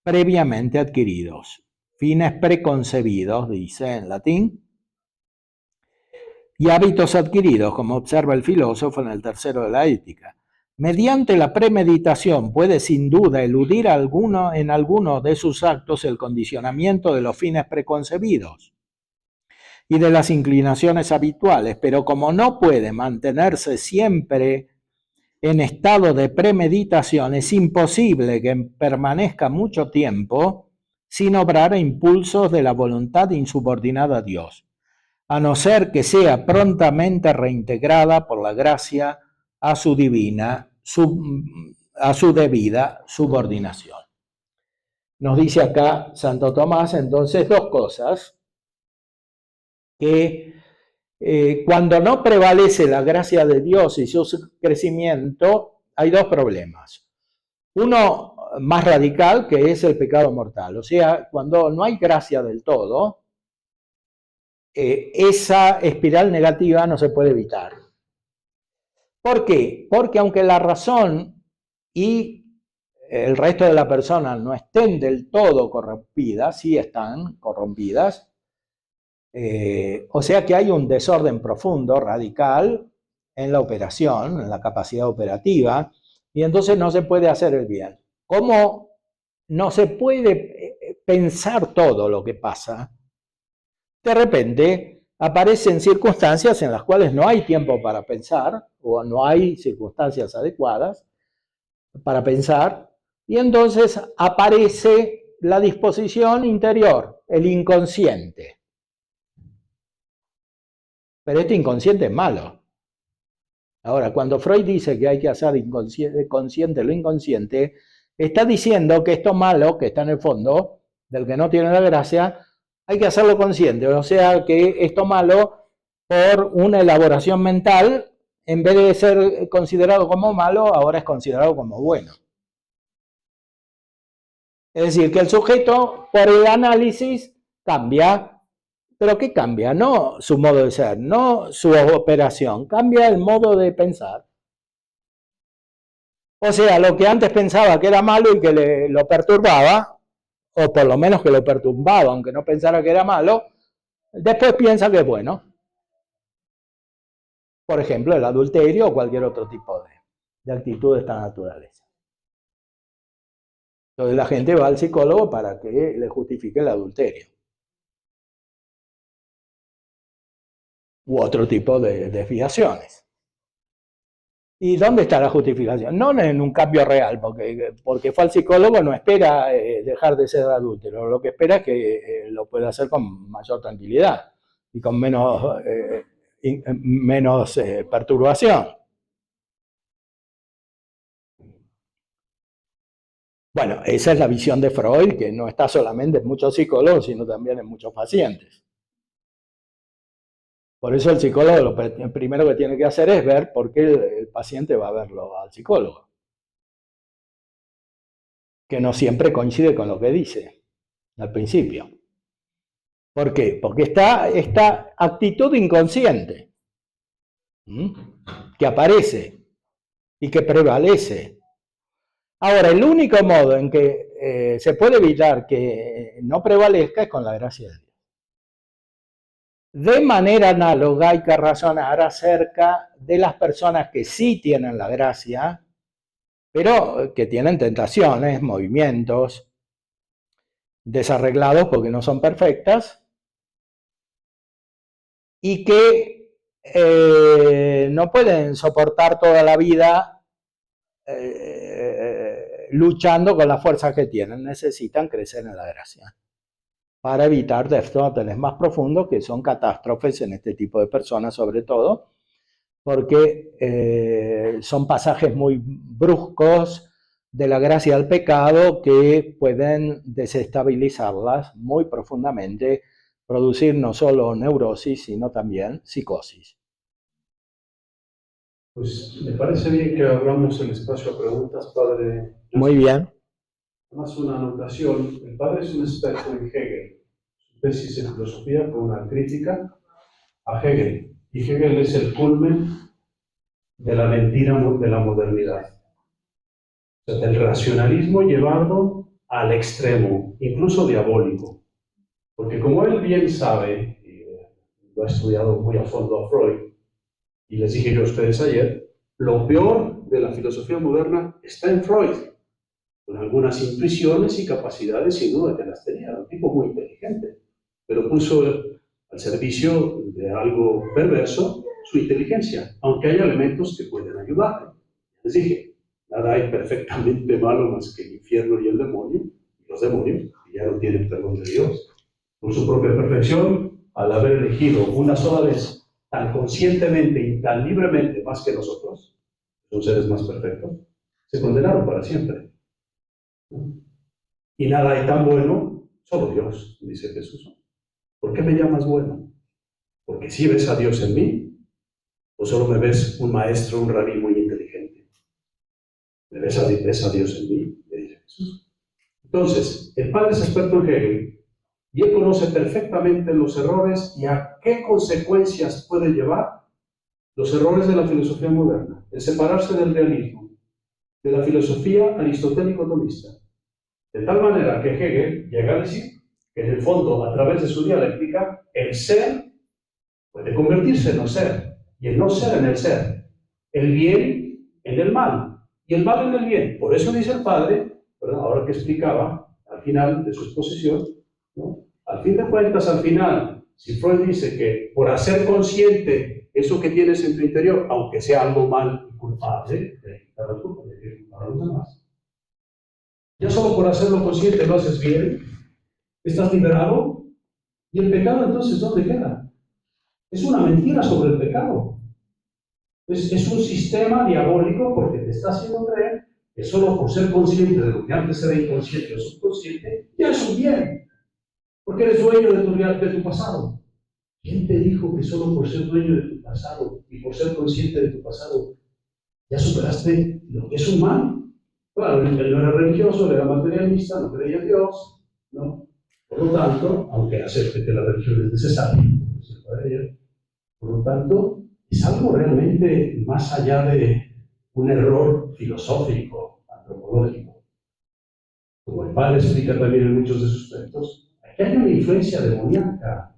previamente adquiridos, fines preconcebidos, dice en latín, y hábitos adquiridos, como observa el filósofo en el tercero de la Ética. Mediante la premeditación puede sin duda eludir en alguno de sus actos el condicionamiento de los fines preconcebidos y de las inclinaciones habituales, pero como no puede mantenerse siempre en estado de premeditación, es imposible que permanezca mucho tiempo sin obrar a impulsos de la voluntad insubordinada a Dios, a no ser que sea prontamente reintegrada por la gracia a su debida subordinación. Nos dice acá Santo Tomás entonces dos cosas, que cuando no prevalece la gracia de Dios y su crecimiento, hay dos problemas. Uno más radical, que es el pecado mortal. O sea, cuando no hay gracia del todo, esa espiral negativa no se puede evitar. ¿Por qué? Porque aunque la razón y el resto de la persona no estén del todo corrompidas, sí están corrompidas, o sea que hay un desorden profundo, radical, en la operación, en la capacidad operativa, y entonces no se puede hacer el bien. ¿Cómo no se puede pensar todo lo que pasa? De repente aparecen circunstancias en las cuales no hay tiempo para pensar, o no hay circunstancias adecuadas para pensar, Y entonces aparece la disposición interior, el inconsciente. Pero este inconsciente es malo. Ahora, cuando Freud dice que hay que hacer consciente lo inconsciente, está diciendo que esto malo, que está en el fondo, del que no tiene la gracia, hay que hacerlo consciente. O sea, que esto malo, por una elaboración mental, en vez de ser considerado como malo, ahora es considerado como bueno. Es decir, que el sujeto, por el análisis, cambia. ¿Pero qué cambia? No su modo de ser, no su operación, cambia el modo de pensar. O sea, lo que antes pensaba que era malo y que lo perturbaba, o por lo menos que lo perturbaba, aunque no pensara que era malo, después piensa que es bueno. Por ejemplo, el adulterio o cualquier otro tipo de actitud de esta naturaleza. Entonces la gente va al psicólogo para que le justifique el adulterio. U otro tipo de desviaciones. ¿Y dónde está la justificación? No en un cambio real, porque fue al psicólogo, no espera dejar de ser adúltero, lo que espera es que lo pueda hacer con mayor tranquilidad y con menos perturbación. Bueno, esa es la visión de Freud, que no está solamente en muchos psicólogos, sino también en muchos pacientes. Por eso el psicólogo lo primero que tiene que hacer es ver por qué el paciente va a verlo al psicólogo. Que no siempre coincide con lo que dice al principio. ¿Por qué? Porque está esta actitud inconsciente que aparece y que prevalece. Ahora, el único modo en que se puede evitar que no prevalezca es con la gracia de Dios. De manera análoga hay que razonar acerca de las personas que sí tienen la gracia, pero que tienen tentaciones, movimientos desarreglados porque no son perfectas, y que no pueden soportar toda la vida luchando con las fuerzas que tienen, necesitan crecer en la gracia para evitar desórdenes más profundos que son catástrofes en este tipo de personas, sobre todo porque son pasajes muy bruscos de la gracia al pecado que pueden desestabilizarlas muy profundamente, producir no solo neurosis, sino también psicosis. Pues me parece bien que abramos el espacio a preguntas, padre. Muy bien. Además, una anotación. El padre es un experto en Hegel. Su tesis en filosofía fue una crítica a Hegel. Y Hegel es el culmen de la mentira de la modernidad. O sea, del racionalismo llevado al extremo, incluso diabólico. Porque como él bien sabe, y lo ha estudiado muy a fondo a Freud, y les dije yo a ustedes ayer, lo peor de la filosofía moderna está en Freud, con algunas intuiciones y capacidades sin duda que las tenía, un tipo muy inteligente, pero puso al servicio de algo perverso su inteligencia, aunque hay elementos que pueden ayudarle. Les dije, nada hay perfectamente malo más que el infierno y el demonio, y los demonios, que ya no tienen perdón de Dios. Por su propia perfección, al haber elegido una sola vez tan conscientemente y tan libremente más que nosotros, son seres más perfectos, se condenaron para siempre. Y nada hay tan bueno, solo Dios, dice Jesús. ¿Por qué me llamas bueno? ¿Porque sí ves a Dios en mí? ¿O solo me ves un maestro, un rabí muy inteligente? ¿Me ves a Dios en mí? Le dice Jesús. Entonces, el padre es experto en Hegel, y él conoce perfectamente los errores y a qué consecuencias pueden llevar los errores de la filosofía moderna, el separarse del realismo, de la filosofía aristotélico-tomista. De tal manera que Hegel llega a decir que en el fondo, a través de su dialéctica, el ser puede convertirse en no ser, y el no ser en el ser, el bien en el mal, y el mal en el bien. Por eso dice el padre, ¿verdad? Ahora que explicaba al final de su exposición, ¿no? Al fin de cuentas, al final, si Freud dice que por hacer consciente eso que tienes en tu interior, aunque sea algo mal y culpable, de quitar la culpa, de culpar a los demás, Ya solo por hacerlo consciente lo haces bien, estás liberado. ¿Y el pecado entonces dónde queda? Es una mentira sobre el pecado. Es un sistema diabólico porque te está haciendo creer que solo por ser consciente de lo que antes era inconsciente o subconsciente, ya es un bien. Porque eres dueño de tu pasado. ¿Quién te dijo que solo por ser dueño de tu pasado y por ser consciente de tu pasado ya superaste lo que es un mal? Claro, él no era religioso, él era materialista, no creía en Dios, ¿no? Por lo tanto, aunque acepte que la religión es necesaria, por lo tanto, es algo realmente más allá de un error filosófico, antropológico. Como el padre explica también en muchos de sus textos, aquí hay una influencia demoníaca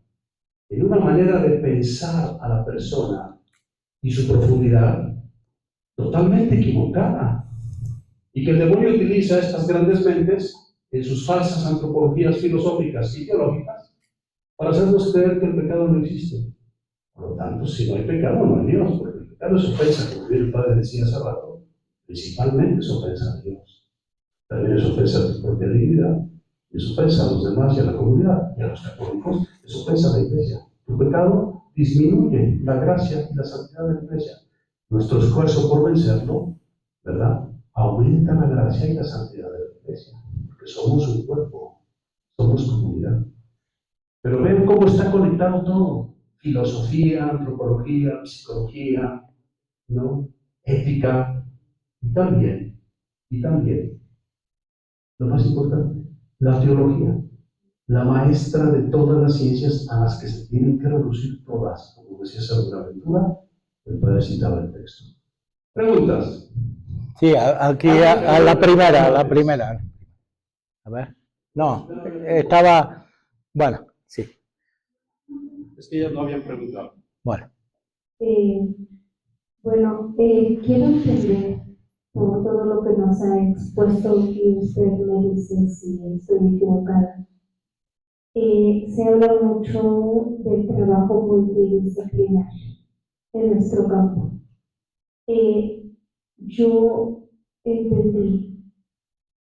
en una manera de pensar a la persona y su profundidad totalmente equivocada. Y que el demonio utiliza estas grandes mentes en sus falsas antropologías filosóficas y teológicas para hacernos creer que el pecado no existe. Por lo tanto, si no hay pecado, no hay Dios, porque el pecado es ofensa, como bien el padre decía hace rato, principalmente es ofensa a Dios. También es ofensa a tu propia dignidad, es ofensa a los demás y a la comunidad, y a los católicos, es ofensa a la iglesia. Tu pecado disminuye la gracia y la santidad de la iglesia. Nuestro esfuerzo por vencerlo, ¿verdad?, aumenta la gracia y la santidad de la iglesia, porque somos un cuerpo, somos comunidad. Pero ven cómo está conectado todo: filosofía, antropología, psicología, ¿no?, ética, y también, lo más importante, la teología, la maestra de todas las ciencias a las que se tienen que reducir todas, como decía San Buenaventura, el padre citaba el texto. ¿Preguntas? Sí, aquí a la primera. A ver. No, estaba... Bueno, sí. Es que ellos no habían preguntado. Bueno. Quiero entender por todo lo que nos ha expuesto y usted me dice si estoy equivocada. Se habla mucho del trabajo multidisciplinar en nuestro campo. Yo entendí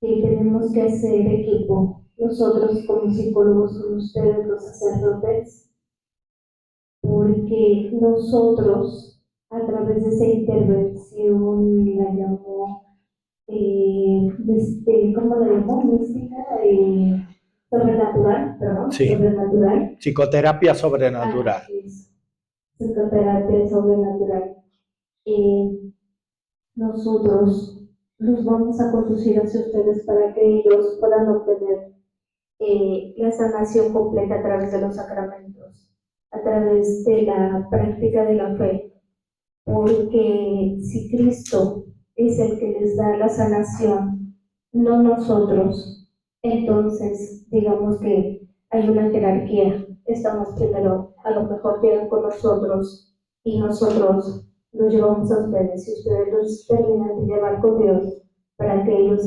que tenemos que hacer equipo, nosotros como psicólogos, con ustedes los sacerdotes, porque nosotros, a través de esa intervención, la llamó, ¿cómo la llamó? Mística, sobrenatural, perdón, sí. Sobrenatural. Psicoterapia sobrenatural. Psicoterapia sobrenatural. Nosotros los vamos a conducir hacia ustedes para que ellos puedan obtener la sanación completa a través de los sacramentos, a través de la práctica de la fe, porque si Cristo es el que les da la sanación, no nosotros, entonces digamos que hay una jerarquía. Estamos primero, a lo mejor llegan con nosotros y nosotros los llevamos a ustedes y ustedes los terminan de llevar con Dios para que ellos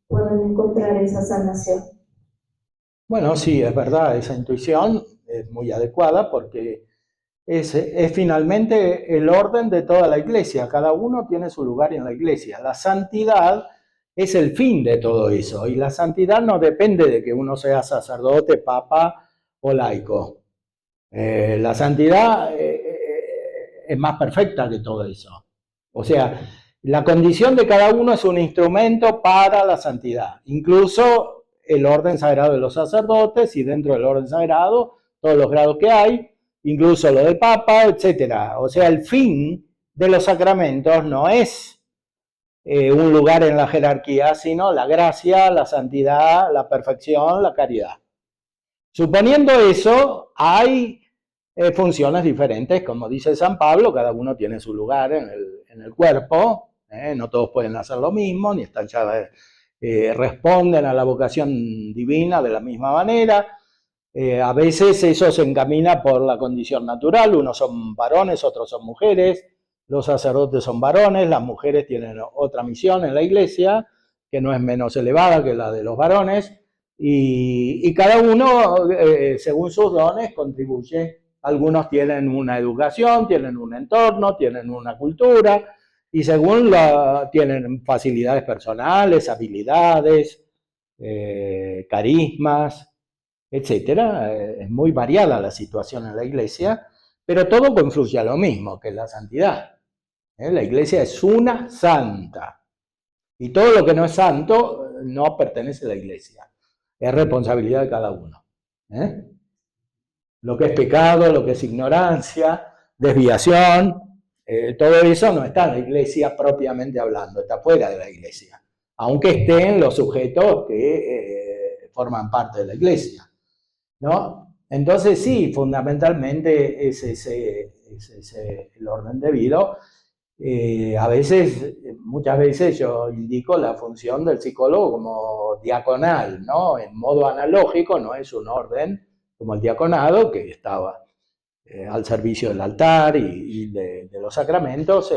puedan encontrar esa sanación. Bueno, sí, es verdad, esa intuición es muy adecuada porque es finalmente el orden de toda la iglesia. Cada uno tiene su lugar en la iglesia. La santidad es el fin de todo eso, y la santidad no depende de que uno sea sacerdote, papa o laico. La santidad es más perfecta que todo eso. O sea, la condición de cada uno es un instrumento para la santidad. Incluso el orden sagrado de los sacerdotes, y dentro del orden sagrado todos los grados que hay, incluso lo del Papa, etc. O sea, el fin de los sacramentos no es un lugar en la jerarquía, sino la gracia, la santidad, la perfección, la caridad. Suponiendo eso, hay funciones diferentes, como dice San Pablo, cada uno tiene su lugar en el cuerpo, no todos pueden hacer lo mismo, ni están ya, responden a la vocación divina de la misma manera. A veces eso se encamina por la condición natural, unos son varones, otros son mujeres, los sacerdotes son varones, las mujeres tienen otra misión en la iglesia, que no es menos elevada que la de los varones, y cada uno, según sus dones, contribuye. Algunos tienen una educación, tienen un entorno, tienen una cultura, y según tienen facilidades personales, habilidades, carismas, etcétera. Es muy variada la situación en la iglesia, pero todo confluye a lo mismo, que es la santidad. La iglesia es una santa. Y todo lo que no es santo no pertenece a la iglesia. Es responsabilidad de cada uno. Lo que es pecado, lo que es ignorancia, desviación, todo eso no está en la iglesia propiamente hablando, está fuera de la iglesia. Aunque estén los sujetos que forman parte de la iglesia, ¿no? Entonces sí, fundamentalmente es ese el orden debido. Muchas veces yo indico la función del psicólogo como diaconal, ¿no? En modo analógico, no es un orden como el diaconado, que estaba al servicio del altar y de los sacramentos.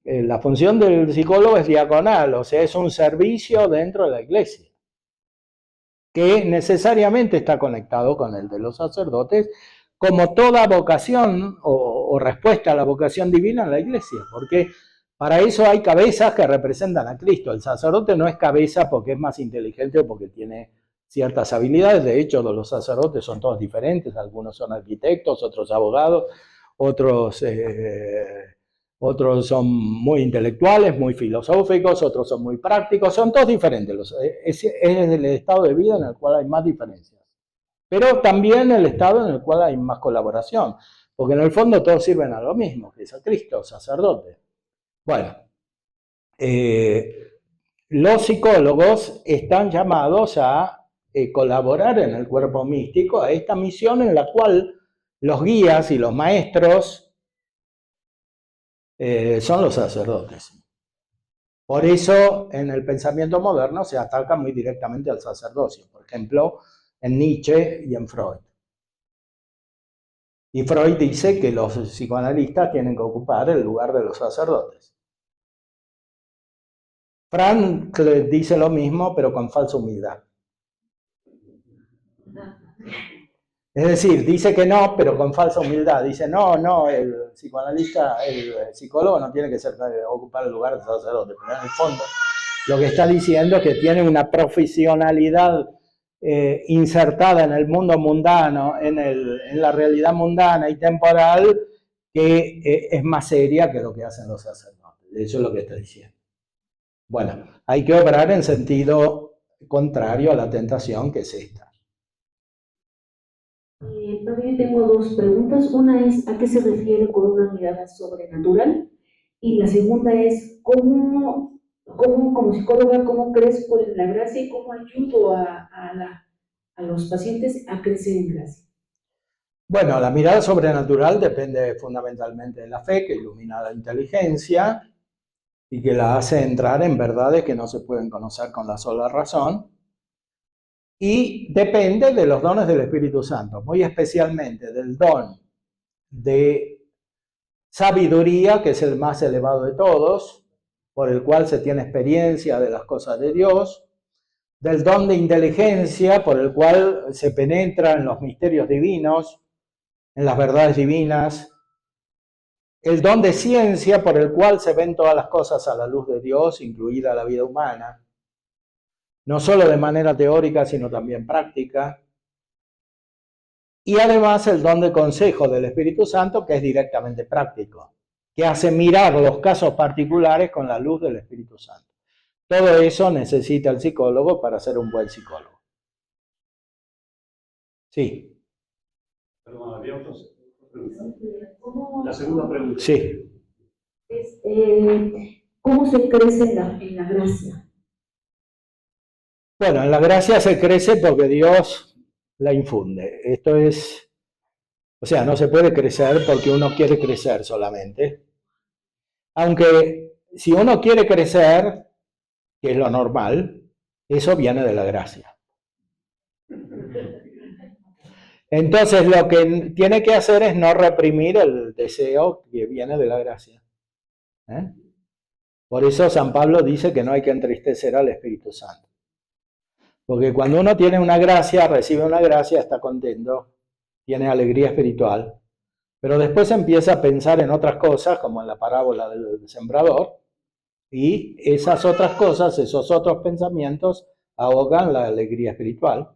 La función del psicólogo es diaconal, o sea, es un servicio dentro de la iglesia, que necesariamente está conectado con el de los sacerdotes, como toda vocación o respuesta a la vocación divina en la iglesia, porque para eso hay cabezas que representan a Cristo. El sacerdote no es cabeza porque es más inteligente o porque tiene ciertas habilidades. De hecho, los sacerdotes son todos diferentes, algunos son arquitectos, otros abogados, otros son muy intelectuales, muy filosóficos, otros son muy prácticos, son todos diferentes. Es el estado de vida en el cual hay más diferencias. Pero también el estado en el cual hay más colaboración, porque en el fondo todos sirven a lo mismo, que es a Cristo, sacerdote. Bueno, los psicólogos están llamados a colaborar en el cuerpo místico, a esta misión en la cual los guías y los maestros son los sacerdotes. Por eso en el pensamiento moderno se ataca muy directamente al sacerdocio, por ejemplo, en Nietzsche y en Freud. Y Freud dice que los psicoanalistas tienen que ocupar el lugar de los sacerdotes. Frankl dice lo mismo, pero con falsa humildad. Es decir, dice que no, pero con falsa humildad. Dice, no, el psicoanalista, el psicólogo no tiene que ocupar el lugar del sacerdote. Pero en el fondo, lo que está diciendo es que tiene una profesionalidad insertada en el mundo mundano, en la realidad mundana y temporal, que es más seria que lo que hacen los sacerdotes. Eso es lo que está diciendo. Bueno, hay que obrar en sentido contrario a la tentación que es esta. También tengo dos preguntas. Una es, ¿a qué se refiere con una mirada sobrenatural? Y la segunda es, ¿cómo como psicóloga, cómo crees por la gracia y cómo ayudo a los pacientes a crecer en gracia? Bueno, la mirada sobrenatural depende fundamentalmente de la fe, que ilumina la inteligencia y que la hace entrar en verdades que no se pueden conocer con la sola razón. Y depende de los dones del Espíritu Santo, muy especialmente del don de sabiduría, que es el más elevado de todos, por el cual se tiene experiencia de las cosas de Dios, del don de inteligencia, por el cual se penetra en los misterios divinos, en las verdades divinas, el don de ciencia, por el cual se ven todas las cosas a la luz de Dios, incluida la vida humana, no solo de manera teórica, sino también práctica. Y además el don de consejo del Espíritu Santo, que es directamente práctico, que hace mirar los casos particulares con la luz del Espíritu Santo. Todo eso necesita el psicólogo para ser un buen psicólogo. Sí. Perdón, había otra pregunta. La segunda pregunta. Sí. ¿Cómo se crece en la gracia? Bueno, en la gracia se crece porque Dios la infunde. Esto es, o sea, no se puede crecer porque uno quiere crecer solamente. Aunque si uno quiere crecer, que es lo normal, eso viene de la gracia. Entonces lo que tiene que hacer es no reprimir el deseo que viene de la gracia. Por eso San Pablo dice que no hay que entristecer al Espíritu Santo. Porque cuando uno tiene una gracia, recibe una gracia, está contento, tiene alegría espiritual, pero después empieza a pensar en otras cosas, como en la parábola del sembrador, y esas otras cosas, esos otros pensamientos, ahogan la alegría espiritual.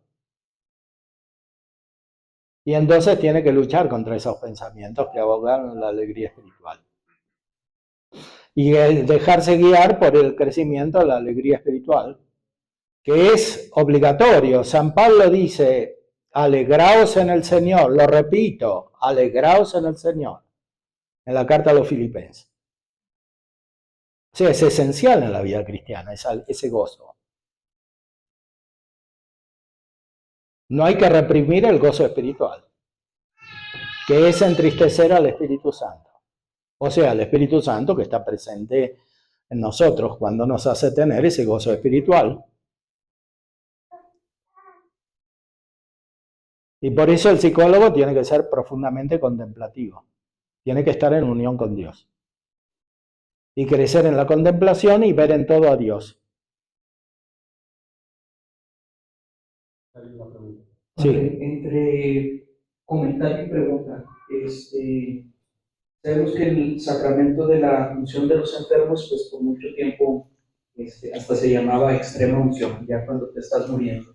Y entonces tiene que luchar contra esos pensamientos que ahogan la alegría espiritual. Y dejarse guiar por el crecimiento de la alegría espiritual, que es obligatorio. San Pablo dice, alegraos en el Señor, lo repito, alegraos en el Señor, en la carta a los Filipenses. O sea, es esencial en la vida cristiana ese gozo. No hay que reprimir el gozo espiritual, que es entristecer al Espíritu Santo. O sea, el Espíritu Santo que está presente en nosotros cuando nos hace tener ese gozo espiritual. Y por eso el psicólogo tiene que ser profundamente contemplativo. Tiene que estar en unión con Dios. Y crecer en la contemplación y ver en todo a Dios. Sí. Entre comentario y pregunta, sabemos que el sacramento de la unción de los enfermos, pues por mucho tiempo hasta se llamaba extrema unción, ya cuando te estás muriendo.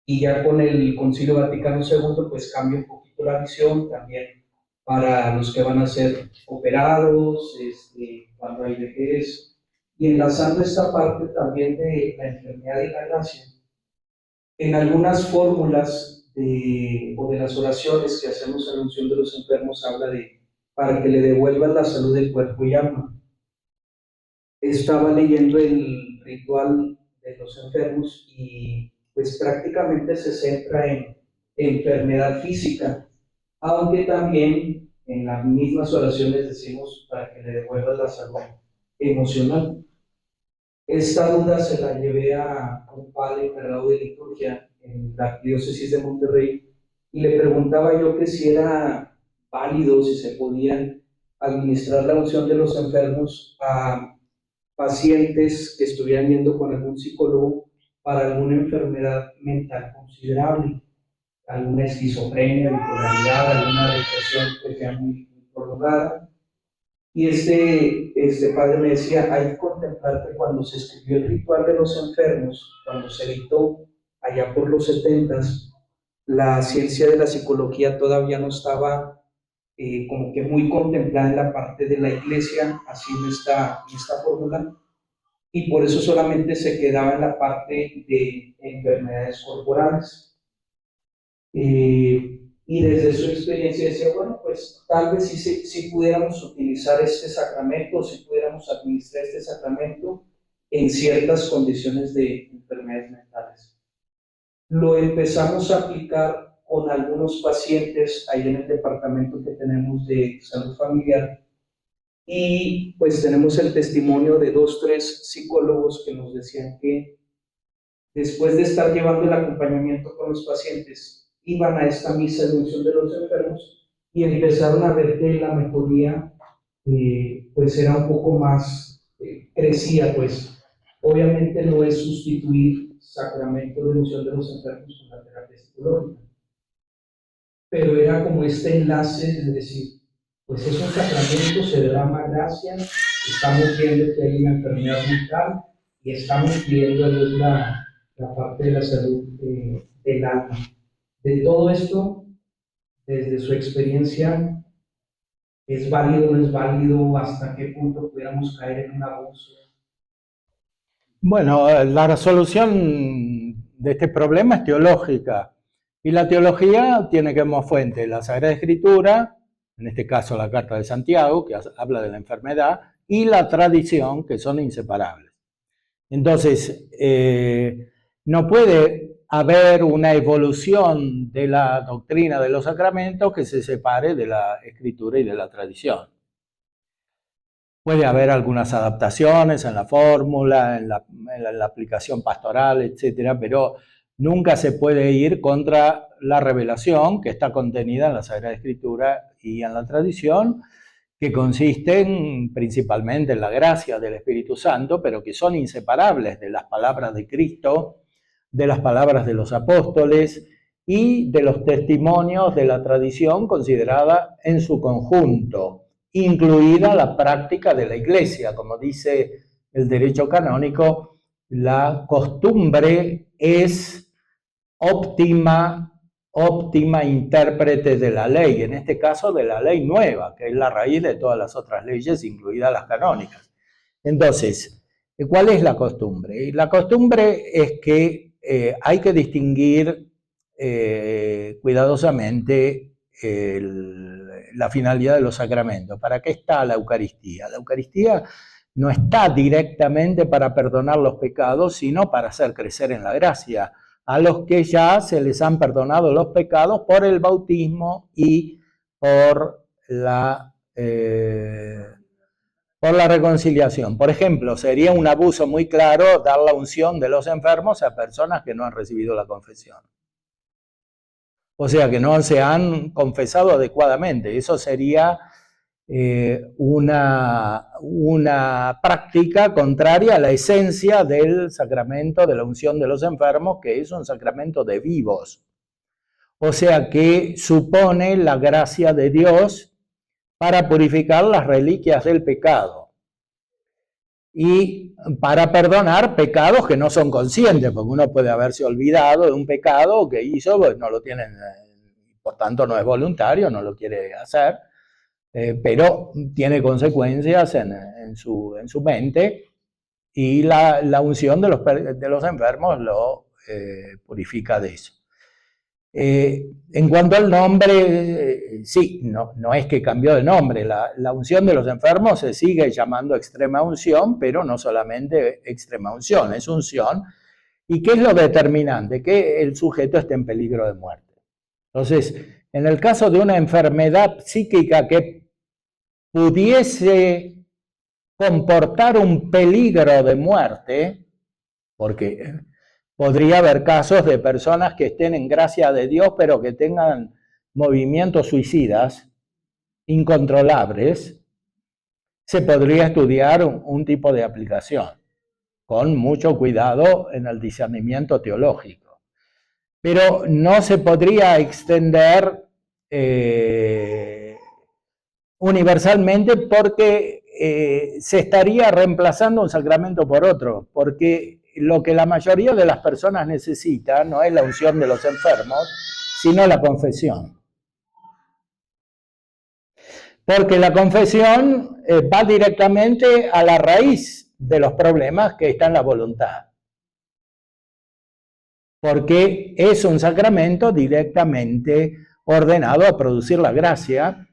Y ya con el Concilio Vaticano II, pues cambia un poquito la visión también para los que van a ser operados, cuando hay vejez, y enlazando esta parte también de la enfermedad y la gracia. En algunas fórmulas o de las oraciones que hacemos en la unción de los enfermos habla de para que le devuelvan la salud del cuerpo y alma. Estaba leyendo el ritual de los enfermos y pues prácticamente se centra en enfermedad física, aunque también en las mismas oraciones decimos para que le devuelvan la salud emocional. Esta duda se la llevé a un padre encargado de liturgia en la diócesis de Monterrey y le preguntaba yo que si era válido, si se podía administrar la unción de los enfermos a pacientes que estuvieran yendo con algún psicólogo para alguna enfermedad mental considerable, alguna esquizofrenia, bipolaridad, alguna depresión que sea muy prolongada. Y este padre me decía, hay que contemplar que cuando se escribió el ritual de los enfermos, cuando se editó allá por los 70s, la ciencia de la psicología todavía no estaba como que muy contemplada en la parte de la iglesia, así en esta fórmula, y por eso solamente se quedaba en la parte de enfermedades corporales. Y desde su experiencia decía, bueno, pues tal vez si pudiéramos utilizar este sacramento, si pudiéramos administrar este sacramento en ciertas condiciones de enfermedades mentales. Lo empezamos a aplicar con algunos pacientes ahí en el departamento que tenemos de salud familiar y pues tenemos el testimonio de 2, 3 psicólogos que nos decían que después de estar llevando el acompañamiento con los pacientes, iban a esta misa de unción de los enfermos y empezaron a ver que la mejoría pues era un poco más, crecía pues. Obviamente no es sustituir sacramento de unción de los enfermos con la terapia psicológica, pero era como este enlace de decir, pues es un sacramento, se derrama gracia, estamos viendo que hay una enfermedad mental y estamos viendo la parte de la salud del alma. De todo esto, desde su experiencia, ¿es válido o no es válido? ¿Hasta qué punto pudiéramos caer en un abuso? Bueno, la resolución de este problema es teológica. Y la teología tiene como fuente la Sagrada Escritura, en este caso la Carta de Santiago, que habla de la enfermedad, y la tradición, que son inseparables. Entonces, no puede haber una evolución de la doctrina de los sacramentos que se separe de la Escritura y de la tradición. Puede haber algunas adaptaciones en la fórmula, en la aplicación pastoral, etcétera, pero nunca se puede ir contra la revelación que está contenida en la Sagrada Escritura y en la tradición, que consisten principalmente en la gracia del Espíritu Santo, pero que son inseparables de las palabras de Cristo, de las palabras de los apóstoles y de los testimonios de la tradición considerada en su conjunto, incluida la práctica de la Iglesia, como dice el derecho canónico, la costumbre es óptima intérprete de la ley, en este caso de la ley nueva, que es la raíz de todas las otras leyes, incluidas las canónicas. Entonces, ¿cuál es la costumbre? Y la costumbre es que hay que distinguir cuidadosamente la finalidad de los sacramentos. ¿Para qué está la Eucaristía? La Eucaristía no está directamente para perdonar los pecados, sino para hacer crecer en la gracia a los que ya se les han perdonado los pecados por el bautismo y por la reconciliación. Por ejemplo, sería un abuso muy claro dar la unción de los enfermos a personas que no han recibido la confesión. O sea, que no se han confesado adecuadamente. Eso sería una práctica contraria a la esencia del sacramento de la unción de los enfermos, que es un sacramento de vivos. O sea, que supone la gracia de Dios para purificar las reliquias del pecado y para perdonar pecados que no son conscientes, porque uno puede haberse olvidado de un pecado que hizo, pues no lo tiene, por tanto no es voluntario, no lo quiere hacer, pero tiene consecuencias en su mente, y la unción de los enfermos lo purifica de eso. En cuanto al nombre, sí, no es que cambió de nombre, la unción de los enfermos se sigue llamando extrema unción, pero no solamente extrema unción, es unción. ¿Y qué es lo determinante? Que el sujeto esté en peligro de muerte. Entonces, en el caso de una enfermedad psíquica que pudiese comportar un peligro de muerte, porque podría haber casos de personas que estén en gracia de Dios, pero que tengan movimientos suicidas incontrolables, se podría estudiar un tipo de aplicación, con mucho cuidado en el discernimiento teológico. Pero no se podría extender universalmente, porque se estaría reemplazando un sacramento por otro, porque lo que la mayoría de las personas necesita no es la unción de los enfermos, sino la confesión. Porque la confesión va directamente a la raíz de los problemas, que está en la voluntad. Porque es un sacramento directamente ordenado a producir la gracia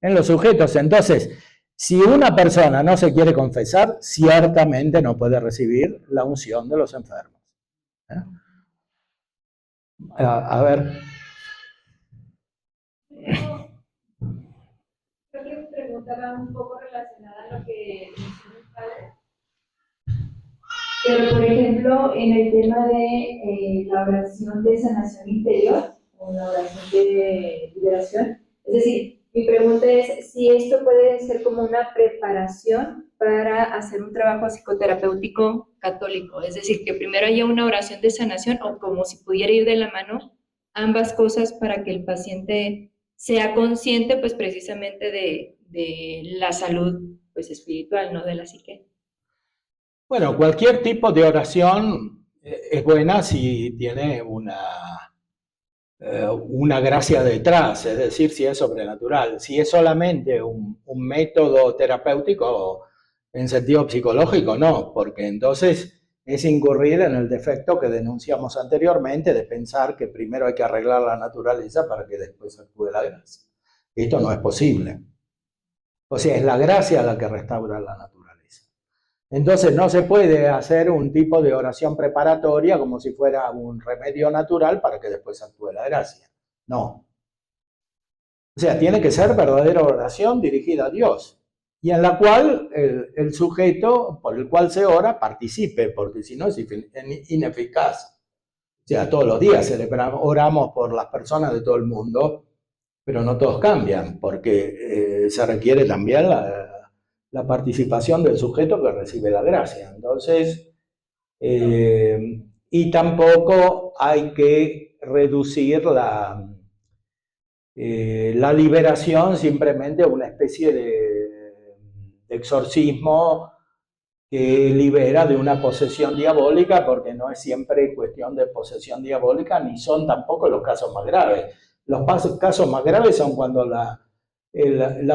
en los sujetos. Entonces, si una persona no se quiere confesar, ciertamente no puede recibir la unción de los enfermos. A ver. Creo que mi pregunta va un poco relacionada a lo que mencionó el padre. Pero, por ejemplo, en el tema de la oración de sanación interior o la oración de liberación, es decir, mi pregunta es si esto puede ser como una preparación para hacer un trabajo psicoterapéutico católico, es decir, que primero haya una oración de sanación, o como si pudiera ir de la mano ambas cosas, para que el paciente sea consciente, pues precisamente de la salud, pues espiritual, no de la psique. Bueno, cualquier tipo de oración es buena si tiene una gracia detrás, es decir, si es sobrenatural. Si es solamente un método terapéutico en sentido psicológico, no, porque entonces es incurrir en el defecto que denunciamos anteriormente, de pensar que primero hay que arreglar la naturaleza para que después actúe la gracia. Esto no es posible. O sea, es la gracia la que restaura la naturaleza. Entonces no se puede hacer un tipo de oración preparatoria como si fuera un remedio natural para que después actúe la gracia. No. O sea, tiene que ser verdadera oración dirigida a Dios, y en la cual el sujeto por el cual se ora participe, porque si no es ineficaz. O sea, todos los días oramos por las personas de todo el mundo, pero no todos cambian, porque se requiere también la participación del sujeto que recibe la gracia. Entonces, y tampoco hay que reducir la liberación simplemente a una especie de exorcismo que libera de una posesión diabólica, porque no es siempre cuestión de posesión diabólica, ni son tampoco los casos más graves. Los casos más graves son cuando la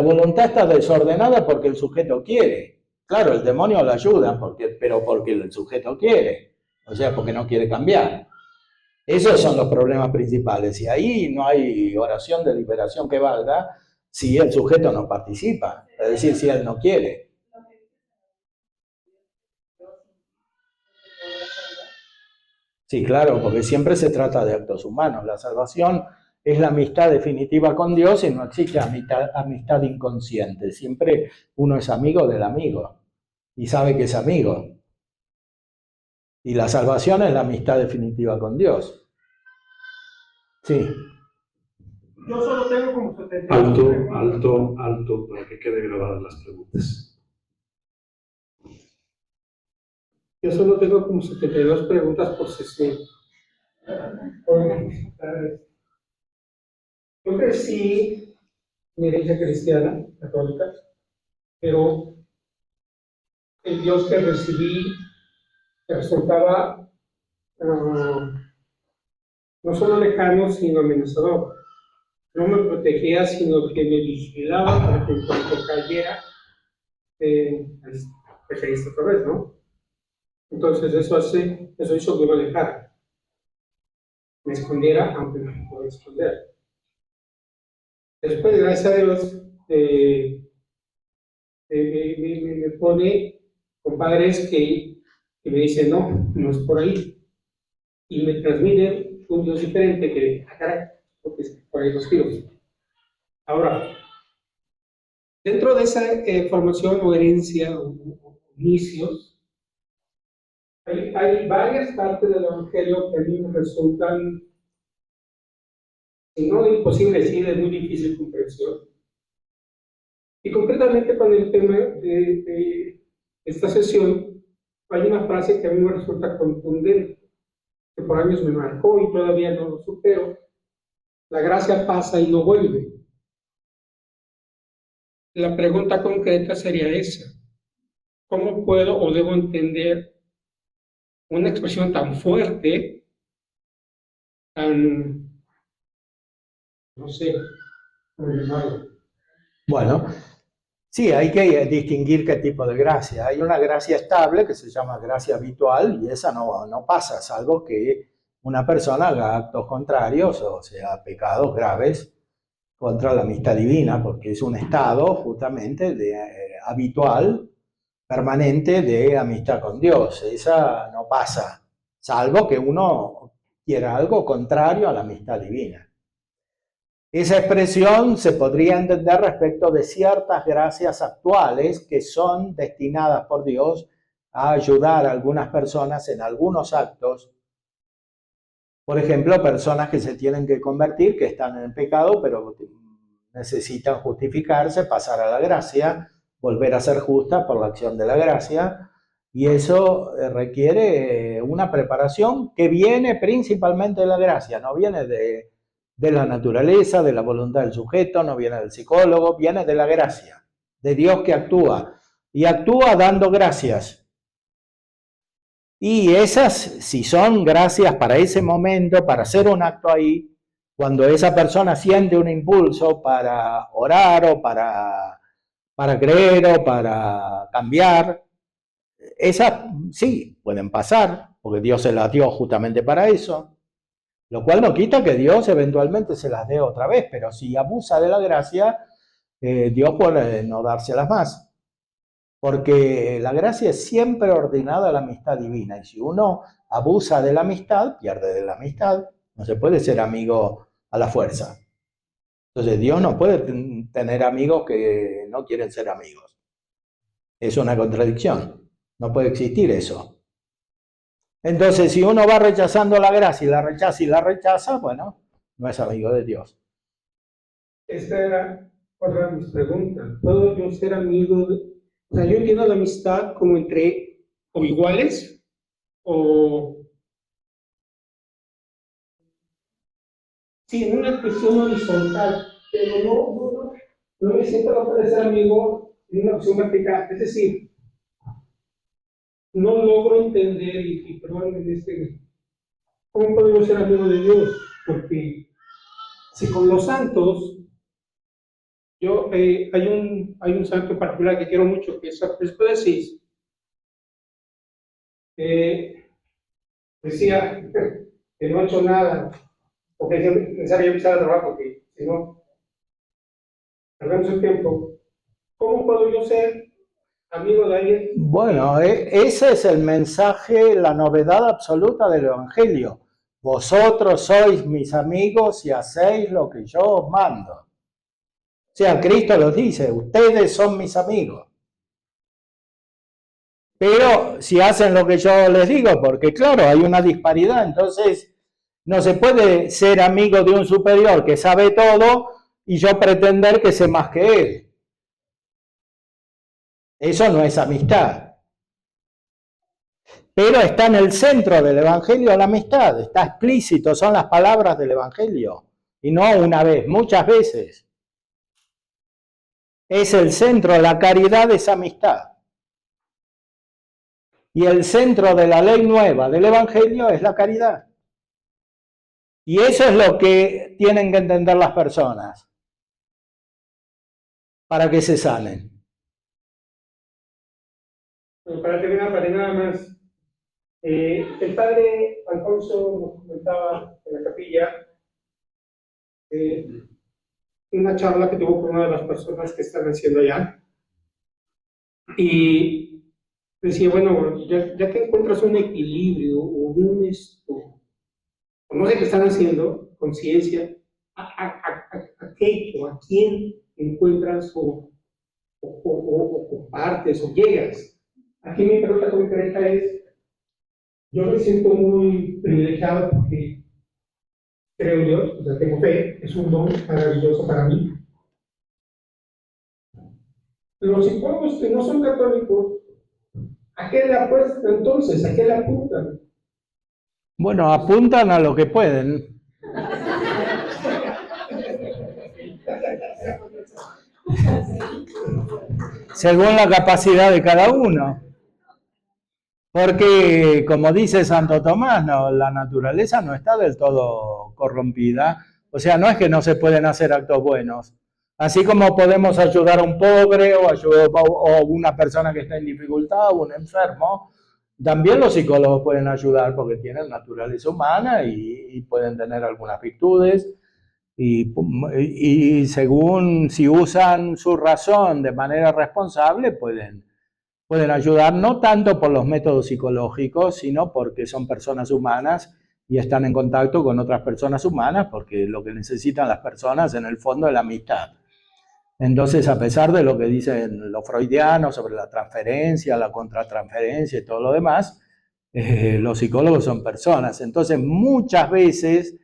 voluntad está desordenada porque el sujeto quiere. Claro, el demonio lo ayuda, pero porque el sujeto quiere, o sea, porque no quiere cambiar. Esos son los problemas principales, y ahí no hay oración de liberación que valga si el sujeto no participa, es decir, si él no quiere. Sí, claro, porque siempre se trata de actos humanos. La salvación es la amistad definitiva con Dios y no existe amistad inconsciente. Siempre uno es amigo del amigo y sabe que es amigo. Y la salvación es la amistad definitiva con Dios. Sí. Yo solo tengo como 72 Alto, preguntas. alto, alto, para que quede grabadas las preguntas. Yo solo tengo como 72 preguntas por sesión. Yo crecí en iglesia cristiana, católica, pero el Dios que recibí me resultaba no solo lejano, sino amenazador. No me protegía, sino que me vigilaba para que en cuanto cayera, me caíste otra vez, ¿no? Entonces eso hizo que me alejara, me escondiera, aunque no me puedo esconder. Después, gracias a Dios, me pone con padres que me dicen, no es por ahí. Y me transmiten un Dios diferente que, caray, porque es por ahí los tiros. Ahora, dentro de esa formación o herencia o inicios, hay varias partes del Evangelio que a mí me resultan, si no imposible, sí de muy difícil comprensión. Y concretamente con el tema de esta sesión, hay una frase que a mí me resulta contundente, que por años me marcó y todavía no lo supero. La gracia pasa y no vuelve. La pregunta concreta sería esa: ¿cómo puedo o debo entender una expresión tan fuerte, tan, no sé cómo llamarlo? Bueno, sí, hay que distinguir qué tipo de gracia. Hay una gracia estable que se llama gracia habitual y esa no pasa, salvo que una persona haga actos contrarios, o sea, pecados graves contra la amistad divina, porque es un estado justamente habitual, permanente de amistad con Dios. Esa no pasa, salvo que uno quiera algo contrario a la amistad divina. Esa expresión se podría entender respecto de ciertas gracias actuales que son destinadas por Dios a ayudar a algunas personas en algunos actos. Por ejemplo, personas que se tienen que convertir, que están en el pecado, pero necesitan justificarse, pasar a la gracia, volver a ser justas por la acción de la gracia, y eso requiere una preparación que viene principalmente de la gracia, no viene de la naturaleza, de la voluntad del sujeto, no viene del psicólogo, viene de la gracia, de Dios que actúa, y actúa dando gracias. Y esas, si son gracias para ese momento, para hacer un acto ahí, cuando esa persona siente un impulso para orar o para creer o para cambiar, esas sí pueden pasar, porque Dios se las dio justamente para eso, lo cual no quita que Dios eventualmente se las dé otra vez, pero si abusa de la gracia, Dios puede no dárselas más. Porque la gracia es siempre ordenada a la amistad divina, y si uno abusa de la amistad, pierde de la amistad. No se puede ser amigo a la fuerza. Entonces Dios no puede tener amigos que no quieren ser amigos. Es una contradicción. No puede existir eso. Entonces, si uno va rechazando la gracia y la rechaza, bueno, no es amigo de Dios. Esta era otra de mis preguntas. ¿Puedo yo ser amigo de... O sea, yo entiendo la amistad como entre o iguales o... Sí, en una cuestión horizontal, pero no me siento capaz de ser amigo en una opción vertical. Es decir, no logro entender, y perdónenme, ¿cómo puedo yo ser amigo de Dios? Porque si con los santos, hay un santo en particular que quiero mucho, que es San Francisco de Asís, decía que no ha hecho nada, porque es necesario empezar a trabajar, porque si no, perdemos el tiempo. ¿Cómo puedo yo ser amigo de alguien? Bueno, ese es el mensaje, la novedad absoluta del Evangelio. Vosotros sois mis amigos y hacéis lo que yo os mando. O sea, Cristo los dice, ustedes son mis amigos. Pero si hacen lo que yo les digo, porque claro, hay una disparidad, entonces no se puede ser amigo de un superior que sabe todo y yo pretender que sé más que él. Eso no es amistad. Pero está en el centro del Evangelio la amistad, está explícito, son las palabras del Evangelio. Y no una vez, muchas veces. Es el centro, la caridad es amistad. Y el centro de la ley nueva del Evangelio es la caridad. Y eso es lo que tienen que entender las personas para que se sanen. Bueno, para terminar, para nada más, el padre Alfonso nos comentaba en la capilla una charla que tuvo con una de las personas que están haciendo allá, y decía, bueno, ya que encuentras un equilibrio o o no sé qué están haciendo, conciencia, ¿a qué o a quién encuentras o compartes o llegas? Aquí mi pregunta concreta es, yo me siento muy privilegiado porque creo en Dios, o sea, tengo fe, es un don maravilloso para mí. Los psicólogos que no son católicos, ¿a qué le apuestan entonces? ¿A qué le apuntan? Bueno, apuntan a lo que pueden. Según la capacidad de cada uno. Porque, como dice Santo Tomás, no, la naturaleza no está del todo corrompida. O sea, no es que no se pueden hacer actos buenos. Así como podemos ayudar a un pobre o una persona que está en dificultad o un enfermo, también los psicólogos pueden ayudar porque tienen naturaleza humana y pueden tener algunas virtudes. Y según si usan su razón de manera responsable, pueden ayudar, no tanto por los métodos psicológicos, sino porque son personas humanas y están en contacto con otras personas humanas, porque lo que necesitan las personas en el fondo es la amistad. Entonces, a pesar de lo que dicen los freudianos sobre la transferencia, la contratransferencia y todo lo demás, los psicólogos son personas. Entonces, muchas veces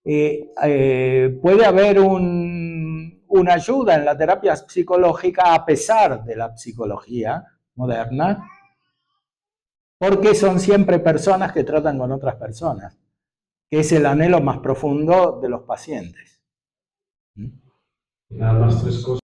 puede haber una ayuda en la terapia psicológica a pesar de la psicología moderna, porque son siempre personas que tratan con otras personas, que es el anhelo más profundo de los pacientes. Nada más tres cosas.